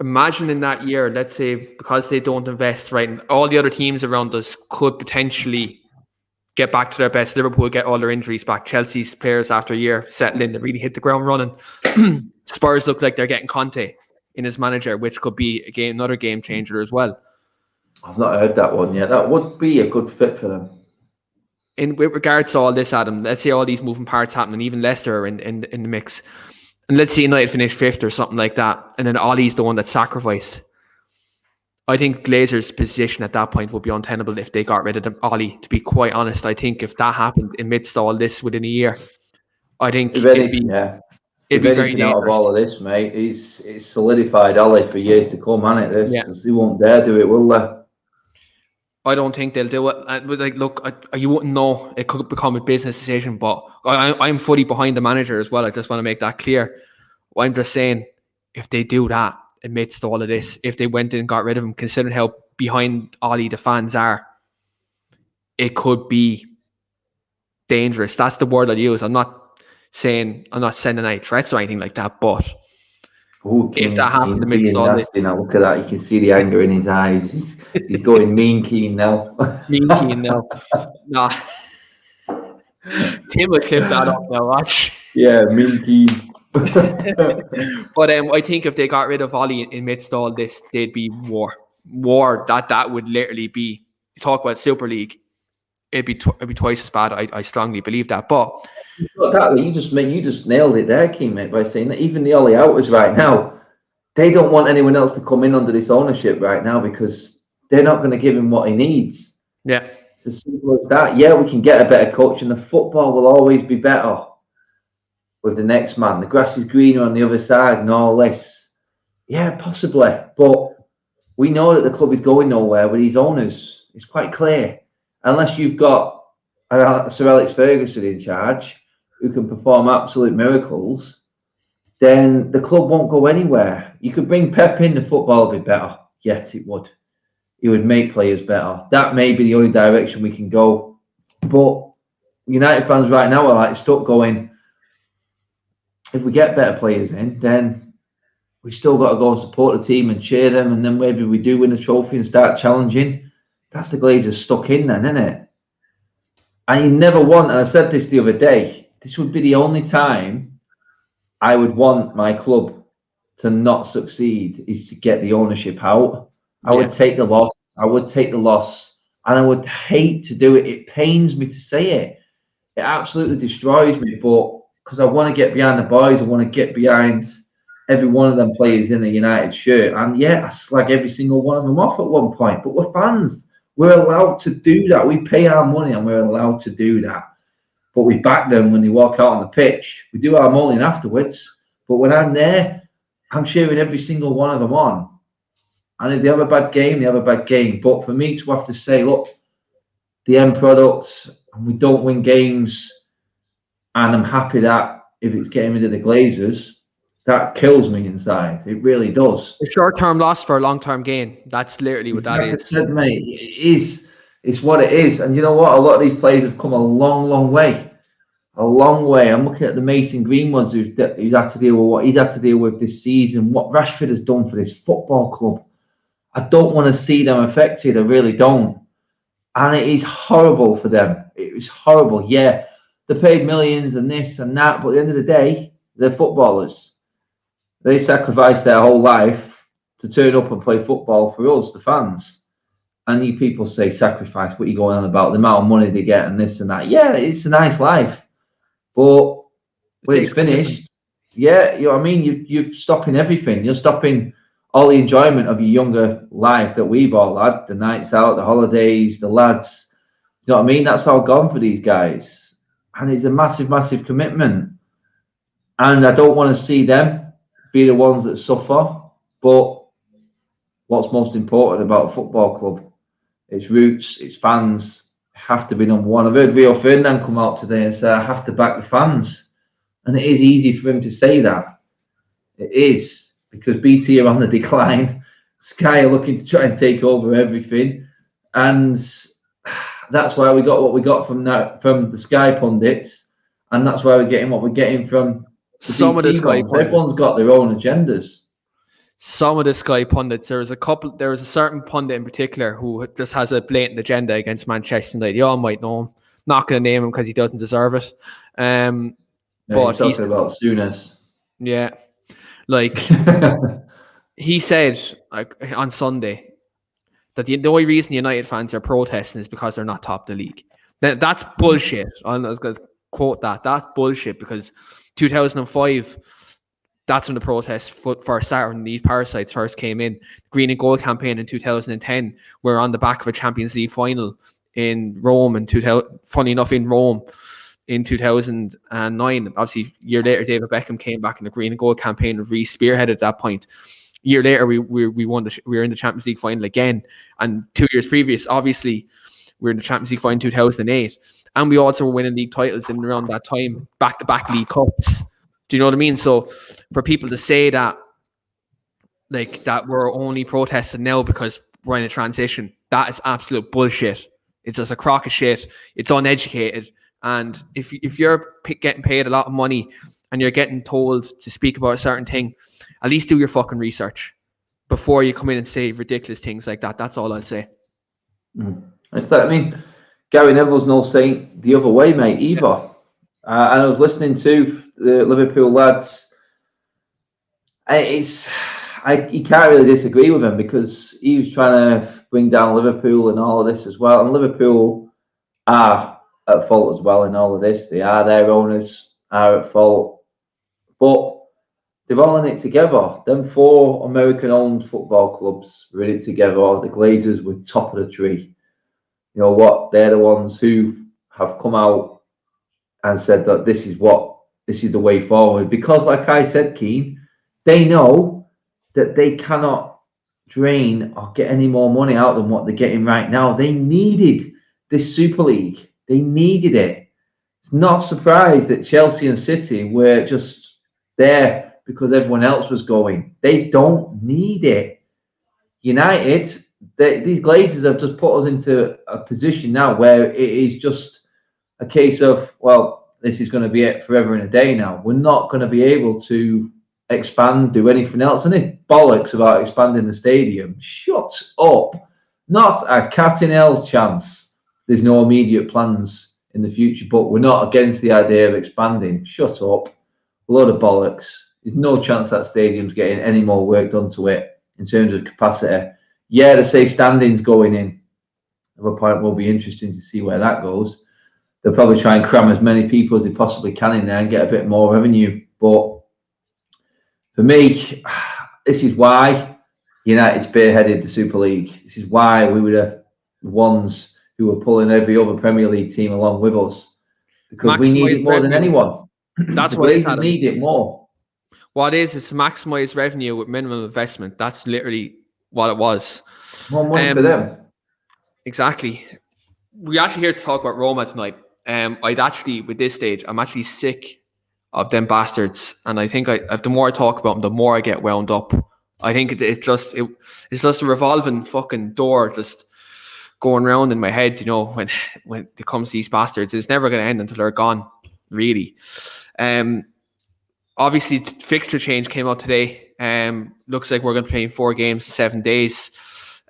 A: Imagine in that year, let's say, because they don't invest, right, and all the other teams around us could potentially get back to their best. Liverpool get all their injuries back. Chelsea's players after a year settle in, they really hit the ground running. Spurs look like they're getting Conte in as manager, which could be another game changer as well.
B: I've not heard that one yet. That would be a good fit for them.
A: With regards to all this, Adam, let's say all these moving parts happening, even Leicester are in the mix. And let's say United finish 5th or something like that, and then Ollie's the one that's sacrificed. I think Glazers' position at that point would be untenable if they got rid of Ollie, to be quite honest. I think if that happened amidst all this within a year, I think it'd be very dangerous.
B: Out of all of this, mate, it's solidified Ollie for years to come, hasn't it? Because he won't dare do it, will they?
A: I don't think they'll do it. Like, look, you wouldn't know. It could become a business decision, but I'm fully behind the manager as well. I just want to make that clear. I'm just saying, if they do that amidst all of this, if they went in and got rid of him, considering how behind Ollie the fans are, it could be dangerous. That's the word I'd use. I'm not sending any threats or anything like that, but if that happened amidst all this,
B: now look at that. You can see the anger in his eyes. He's going mean Keane now.
A: Mean Keane now. Nah. Tim will clip that up now, watch.
B: Yeah, mean Keane.
A: But I think if they got rid of Ollie amidst all this, they'd be war. That would literally be, you talk about Super League, it'd be twice as bad. I strongly believe that. But
B: you just nailed it there, Keane, mate, by saying that even the Ollie outers right now, they don't want anyone else to come in under this ownership right now because they're not going to give him what he needs.
A: Yeah.
B: It's as simple as that. Yeah, we can get a better coach and the football will always be better with the next man. The grass is greener on the other side and all this. Yeah, possibly. But we know that the club is going nowhere with these owners. It's quite clear. Unless you've got Sir Alex Ferguson in charge, who can perform absolute miracles, then the club won't go anywhere. You could bring Pep in, the football would be better. Yes, it would. It would make players better. That may be the only direction we can go. But United fans right now are like stuck going, if we get better players in, then we still got to go and support the team and cheer them, and then maybe we do win a trophy and start challenging. That's the Glazers stuck in then, isn't it? And you never want, and I said this the other day, this would be the only time I would want my club to not succeed is to get the ownership out. I would take the loss. And I would hate to do it. It pains me to say it. It absolutely destroys me, but because I want to get behind the boys, I want to get behind every one of them players in the United shirt. And I slag every single one of them off at one point, but we're fans. We're allowed to do that. We pay our money and we're allowed to do that. But we back them when they walk out on the pitch. We do our mulling afterwards. But when I'm there, I'm cheering every single one of them on. And if they have a bad game, they have a bad game. But for me to have to say, look, the end product, and we don't win games, and I'm happy that if it's getting rid of the Glazers, that kills me inside. It really does.
A: A short-term loss for a long-term gain. That's literally what that is.
B: Said, mate, it's what it is. And you know what? A lot of these players have come a long, long way. A long way. I'm looking at the Mason Greenwoods who's had to deal with what he's had to deal with this season, what Rashford has done for this football club. I don't want to see them affected. I really don't. And it is horrible for them. It was horrible. Yeah, they paid millions and this and that, but at the end of the day, they're footballers. They sacrificed their whole life to turn up and play football for us, the fans. And you people say sacrifice, what are you going on about? The amount of money they get and this and that. Yeah, it's a nice life. But when it's finished, you know what I mean? You're stopping everything. You're stopping all the enjoyment of your younger life that we've all had, the nights out, the holidays, the lads, you know what I mean? That's all gone for these guys. And it's a massive, massive commitment. And I don't want to see them be the ones that suffer. But what's most important about a football club? Its roots, its fans have to be number one. I've heard Rio Ferdinand come out today and say, I have to back the fans. And it is easy for him to say that. It is, because BT are on the decline. Sky are looking to try and take over everything. And that's why we got what we got from the Sky pundits. And that's why we're getting what we're getting from
A: some
B: BT
A: of the Sky
B: ones. Everyone's got their own agendas.
A: Some of the Sky pundits, there was a certain pundit in particular who just has a blatant agenda against Manchester United. You all might know him. Not going to name him because he doesn't deserve it.
B: But he's talking about Souness.
A: Yeah. Like, he said on Sunday that the only reason United fans are protesting is because they're not top of the league. That's bullshit. I was going to quote that. That's bullshit, because 2005, that's when the protests first started, when these parasites first came in. The Green and Gold campaign in 2010, we're on the back of a Champions League final in Rome, funny enough, in Rome in 2009. Obviously, a year later, David Beckham came back in the Green and Gold campaign and re-spearheaded at that point. A year later, we won. We were in the Champions League final again, and 2 years previous, obviously, we were in the Champions League final in 2008, and we also were winning league titles in around that time, back-to-back league cups. Do you know what I mean? So for people to say that, like, that we're only protesting now because we're in a transition, that is absolute bullshit. It's just a crock of shit. It's uneducated. And if you're getting paid a lot of money and you're getting told to speak about a certain thing, at least do your fucking research before you come in and say ridiculous things like that. That's all I'll say.
B: It's that, I mean, Gary Neville's no saint the other way, mate, either. Yeah. And I was listening to the Liverpool lads. You can't really disagree with him, because he was trying to bring down Liverpool and all of this as well. And Liverpool are at fault as well in all of this. Their owners are at fault. But they're all in it together. Them 4 American-owned football clubs were in it together. The Glazers were top of the tree. You know what? They're the ones who have come out and said that this is the way forward. Because, like I said, Keane, they know that they cannot drain or get any more money out than what they're getting right now. They needed this Super League. They needed it. It's not surprised that Chelsea and City were just there because everyone else was going. They don't need it. United, these Glazers have just put us into a position now where it is just a case of, well, this is going to be it forever and a day now. We're not going to be able to expand, do anything else. And this bollocks about expanding the stadium, shut up. Not a cat in hell's chance. There's no immediate plans in the future, but we're not against the idea of expanding. Shut up. A load of bollocks. There's no chance that stadium's getting any more work done to it in terms of capacity. Yeah, the safe standings going in. At a point will be interesting to see where that goes. They'll probably try and cram as many people as they possibly can in there and get a bit more revenue. But for me, this is why United spearheaded the Super League. This is why we were the ones who were pulling every other Premier League team along with us. Because we need it more than anyone.
A: That's
B: the
A: what it is.
B: Glazers need it more.
A: What it is to maximize revenue with minimum investment. That's literally what it was.
B: More money for them.
A: Exactly. We're actually here to talk about Roma tonight. With this stage, I'm actually sick of them bastards, and I think the more I talk about them, the more I get wound up. I think it's just a revolving fucking door, just going around in my head. You know, when it comes to these bastards, it's never going to end until they're gone. Really. Obviously, fixture change came out today. Looks like we're going to be playing 4 games in 7 days.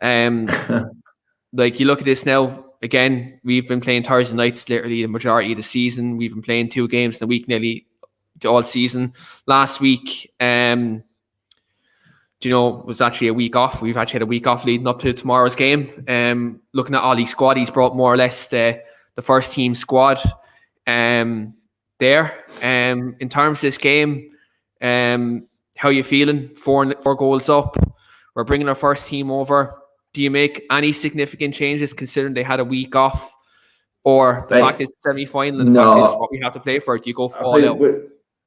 A: Like, you look at this now. Again, we've been playing Thursday nights literally the majority of the season. We've been playing 2 games in a week nearly all season. Last week, was actually a week off. We've actually had a week off leading up to tomorrow's game. Looking at Ollie's squad, he's brought more or less the first team squad there. In terms of this game, how you feeling? 4 goals up. We're bringing our first team over. Do you make any significant changes considering they had a week off? Or the fact it's semi-final and the fact is what we have to play for it, you go for all out?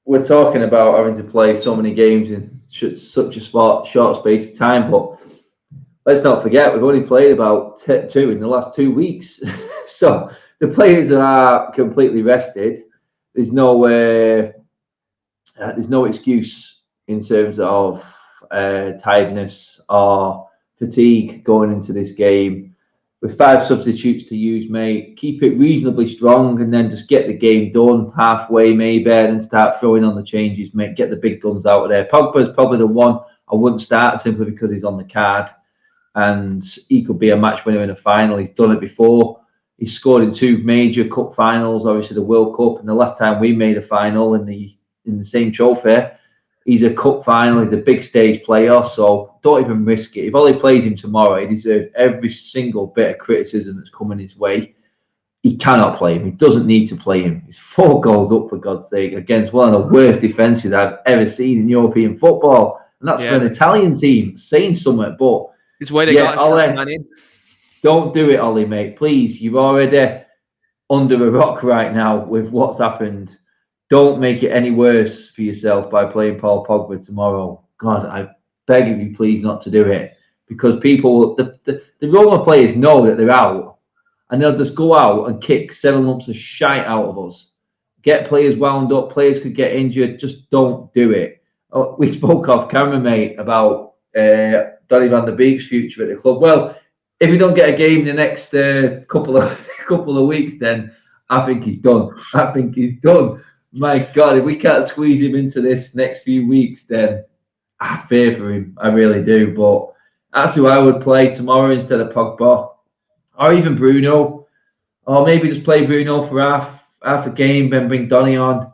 B: We're talking about having to play so many games in such a short space of time, but let's not forget we've only played about 2 in the last 2 weeks. So the players are completely rested. There's no excuse in terms of tiredness or fatigue going into this game. With 5 substitutes to use, mate, keep it reasonably strong and then just get the game done halfway, maybe, and then start throwing on the changes, mate. Get the big guns out of there. Pogba's probably the one I wouldn't start simply because he's on the card and he could be a match winner in a final. He's done it before. He's scored in 2 major cup finals, obviously the World Cup, and the last time we made a final in the same trophy. He's a cup final, he's a big stage player, so don't even risk it. If Ollie plays him tomorrow, he deserves every single bit of criticism that's coming his way. He cannot play him. He doesn't need to play him. He's 4 goals up, for God's sake, against one of the worst defences I've ever seen in European football. And that's for an Italian team, saying something. But
A: it's why they got
B: Ollie,
A: man in.
B: Don't do it, Ollie, mate. Please, you're already under a rock right now with what's happened. Don't make it any worse for yourself by playing Paul Pogba tomorrow. God, I beg of you, please, not to do it. Because people, the Roma players know that they're out. And they'll just go out and kick 7 lumps of shite out of us. Get players wound up. Players could get injured. Just don't do it. Oh, we spoke off camera, mate, about Donny van der Beek's future at the club. Well, if we don't get a game in the next couple of weeks, then I think he's done. I think he's done. My God, if we can't squeeze him into this next few weeks, then I fear for him. I really do. But that's who I would play tomorrow instead of Pogba. Or even Bruno. Or maybe just play Bruno for half a game, then bring Donny on.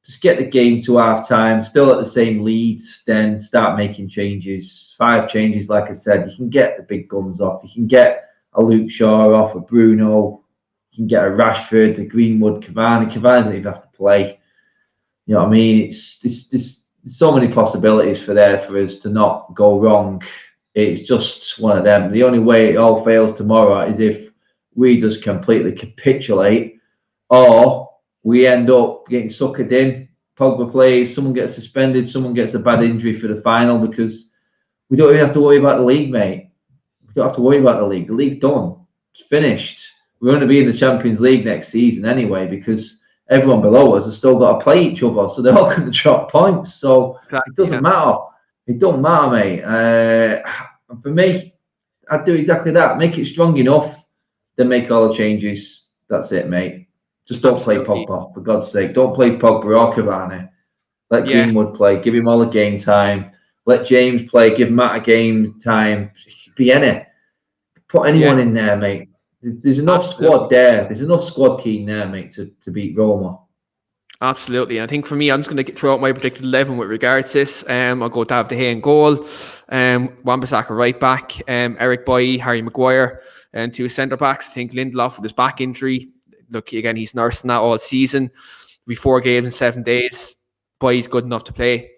B: Just get the game to half time, still at the same leads, then start making changes. 5 changes, like I said. You can get the big guns off. You can get a Luke Shaw off, a Bruno. You can get a Rashford, a Greenwood, Cavani. Cavani doesn't even have to play. You know what I mean? There's so many possibilities for us to not go wrong. It's just one of them. The only way it all fails tomorrow is if we just completely capitulate or we end up getting suckered in. Pogba plays, someone gets suspended, someone gets a bad injury for the final because we don't even have to worry about the league, mate. We don't have to worry about the league. The league's done. It's finished. We're going to be in the Champions League next season anyway because everyone below us has still got to play each other, so they're all going to drop points. So it doesn't matter. It don't matter, mate. And for me, I'd do exactly that. Make it strong enough, then make all the changes. That's it, mate. Just don't play Pogba, for God's sake. Don't play Pogba or Cavani. Let Greenwood play. Give him all the game time. Let James play. Give Matt a game time. Be any. Put anyone in there, mate. There's enough squad there. There's enough squad Keane there, mate, to beat Roma.
A: Absolutely. And I think for me, I'm just going to throw out my predicted 11 with regards to this. I'll go David De Gea in goal. Wan-Bissaka right back. Eric Bailly, Harry Maguire, and 2 centre-backs. I think Lindelof with his back injury. Look, again, he's nursing that all season. It'll be 4 games in 7 days. Bailly's good enough to play.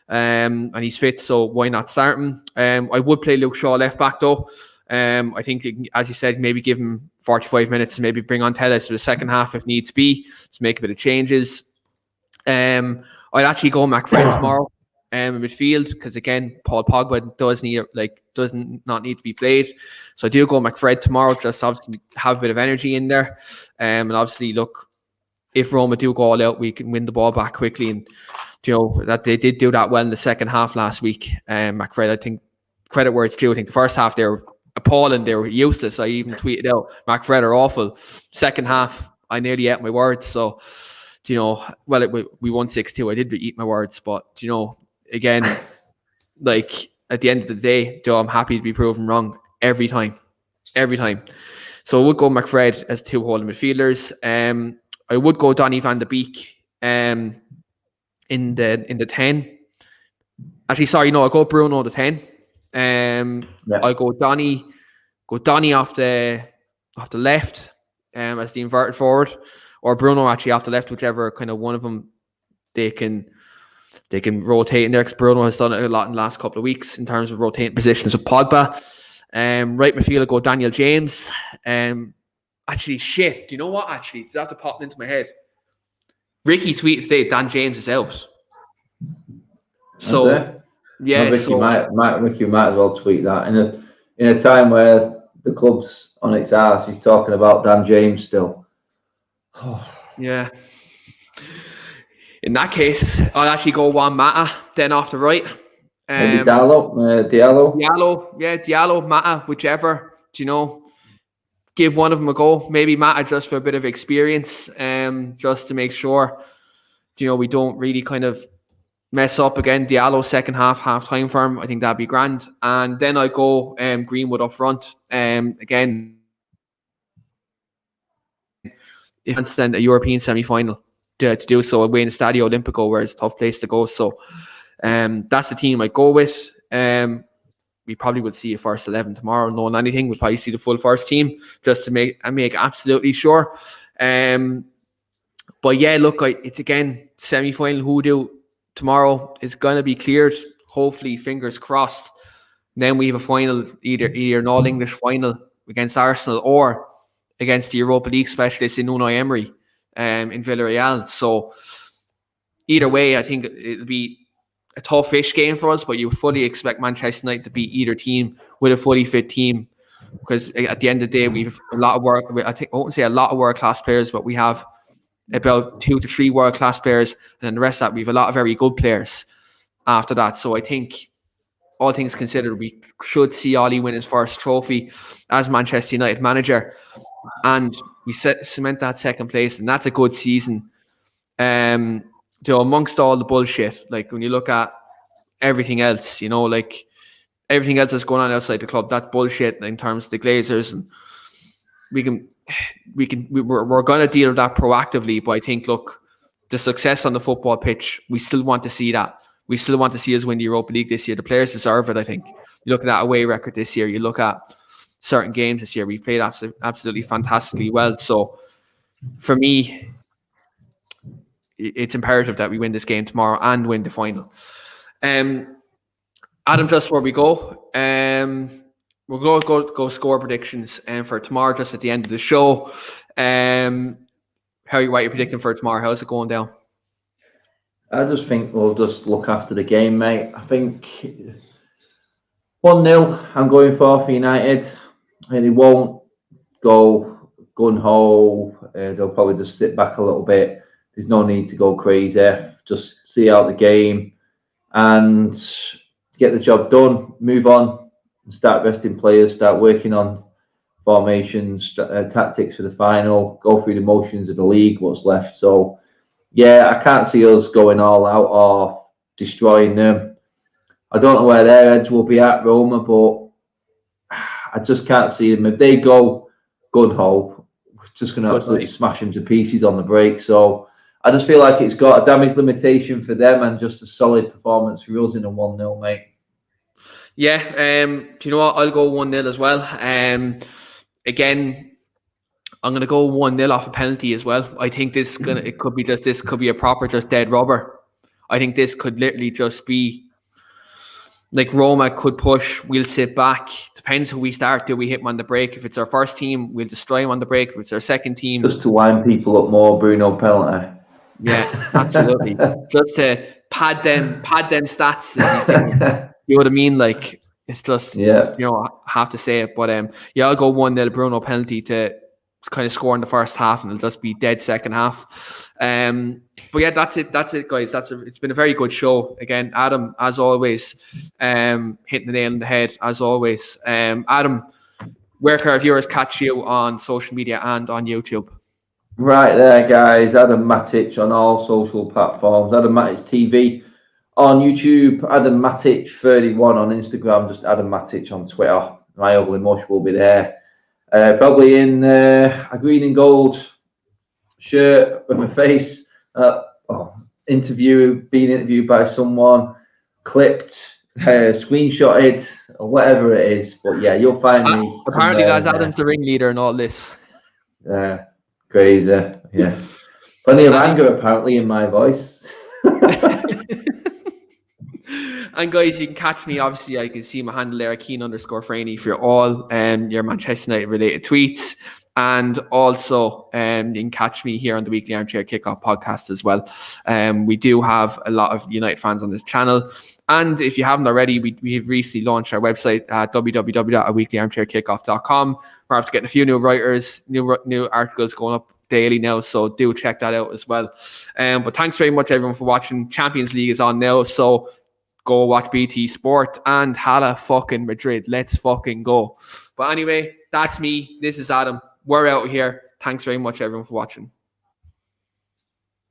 A: And he's fit, so why not start him? I would play Luke Shaw left back, though. I think, as you said, maybe give him 45 minutes and maybe bring on Telles for the second half if needs be to make a bit of changes. I'd actually go McFred tomorrow in midfield because again, Paul Pogba does not need to be played. So I do go McFred tomorrow, just obviously have a bit of energy in there. And obviously, look, if Roma do go all out, we can win the ball back quickly. And you know that they did do that well in the second half last week. McFred, I think, credit where it's due. I think the first half they were appalling, they were useless. I even tweeted out, McFred are awful. Second half, I nearly ate my words. So, you know, well, we won 6-2. I did eat my words, but you know, again, like at the end of the day, I'm happy to be proven wrong every time. So we'll go McFred as 2 holding midfielders. I would go Donny van der Beek in the 10. Actually, sorry, no, I'll go Bruno the 10. I'll go Donny off the left as the inverted forward, or Bruno actually off the left, whichever kind of one of them they can rotate in there, because Bruno has done it a lot in the last couple of weeks in terms of rotating positions with Pogba. Right midfield, I'll go Daniel James. Actually, shit. Do you know what? Actually, it's after popping into my head. Ricky tweeted today Dan James is out. So, yeah.
B: Ricky might as well tweet that in a time where the club's on its arse. He's talking about Dan James still.
A: Yeah. In that case, I'll actually go Juan Mata then off the right.
B: Maybe Diallo.
A: Diallo, Mata, whichever. Do you know? Give one of them a go. Maybe Mata just for a bit of experience, just to make sure, you know, we don't really kind of mess up again. Diallo second half time for him. I think that'd be grand. And then I go Greenwood up front. Again, if it's then a European semi-final to do so away in the Stadio Olimpico, where it's a tough place to go. So that's the team I go with. We probably would see a first 11 tomorrow. Knowing anything, we'll probably see the full first team just to make absolutely sure. But yeah, look, it's again semi-final. Who do tomorrow is going to be cleared. Hopefully, fingers crossed. And then we have a final, either an all-English final against Arsenal or against the Europa League specialists in Unai Emery in Villarreal. So either way, I think it'll be a tough-ish game for us, but you fully expect Manchester United to beat either team with a fully fit team, because at the end of the day, we've a lot of work. I won't say a lot of world-class players, but we have about 2 to 3 world-class players, and then the rest of that, we have a lot of very good players after that. So I think, all things considered, we should see Ollie win his first trophy as Manchester United manager, and we cement that second place, and that's a good season. Amongst all the bullshit, like when you look at everything else, you know, like everything else that's going on outside the club, that's bullshit in terms of the Glazers, and we're going to deal with that proactively. But I think, look, the success on the football pitch, we still want to see that. We still want to see us win the Europa League this year. The players deserve it, I think. You look at that away record this year, you look at certain games this year, we played absolutely fantastically well. So for me, it's imperative that we win this game tomorrow and win the final. Adam, just where we go, we'll go score predictions for tomorrow, just at the end of the show. What are you predicting for tomorrow? How's it going down?
B: I just think we'll just look after the game, mate. I think 1-0 I'm going for United. And they won't go gun-ho. They'll probably just sit back a little bit. There's no need to go crazy. Just see out the game and get the job done. Move on. Start resting players. Start working on formations, tactics for the final. Go through the motions of the league, what's left. So, yeah, I can't see us going all out or destroying them. I don't know where their heads will be at, Roma, but I just can't see them. If they go gun-ho, we're just going to absolutely smash them to pieces on the break. So I just feel like it's got a damage limitation for them and just a solid performance for us in a 1-0, mate.
A: Yeah, do you know what? I'll go 1-0 as well. Again, I'm going to go 1-0 off a penalty as well. I think this could be a proper just dead rubber. I think this could literally just be like Roma could push, we'll sit back. Depends who we start. Do we hit them on the break? If it's our first team, we'll destroy them on the break. If it's our second team,
B: just to wind people up more, Bruno penalty.
A: Yeah, absolutely. Just to pad them stats. You know what I mean? Like, it's just, you know, I have to say it. But yeah, I'll go 1-0 Bruno penalty to kind of score in the first half, and it'll just be dead second half. But yeah, that's it, guys. It's been a very good show. Again, Adam, as always, hitting the nail on the head, as always. Adam, where can our viewers catch you on social media and on YouTube?
B: Right there, guys. Adam Matic on all social platforms. Adam Matic TV on YouTube. Adam Matic 31 on Instagram. Just Adam Matic on Twitter. My ugly mush will be there. Probably in a green and gold shirt with my face. Being interviewed by someone, clipped, screenshotted, or whatever it is. But yeah, you'll find me.
A: Apparently, guys, Adam's the ringleader in all this.
B: Crazy. Yeah. Plenty of anger apparently in my voice.
A: And guys, you can catch me, obviously I can see my handle there, Keane_Franey, for all your Manchester United related tweets. And also, you can catch me here on the Weekly Armchair Kickoff podcast as well. We do have a lot of United fans on this channel. And if you haven't already, we have recently launched our website at www.weeklyarmchairkickoff.com. We're after getting a few new writers, new articles going up daily now, so do check that out as well. But thanks very much, everyone, for watching. Champions League is on now, so go watch BT Sport and Hala fucking Madrid. Let's fucking go. But anyway, that's me. This is Adam. We're out here. Thanks very much, everyone, for watching.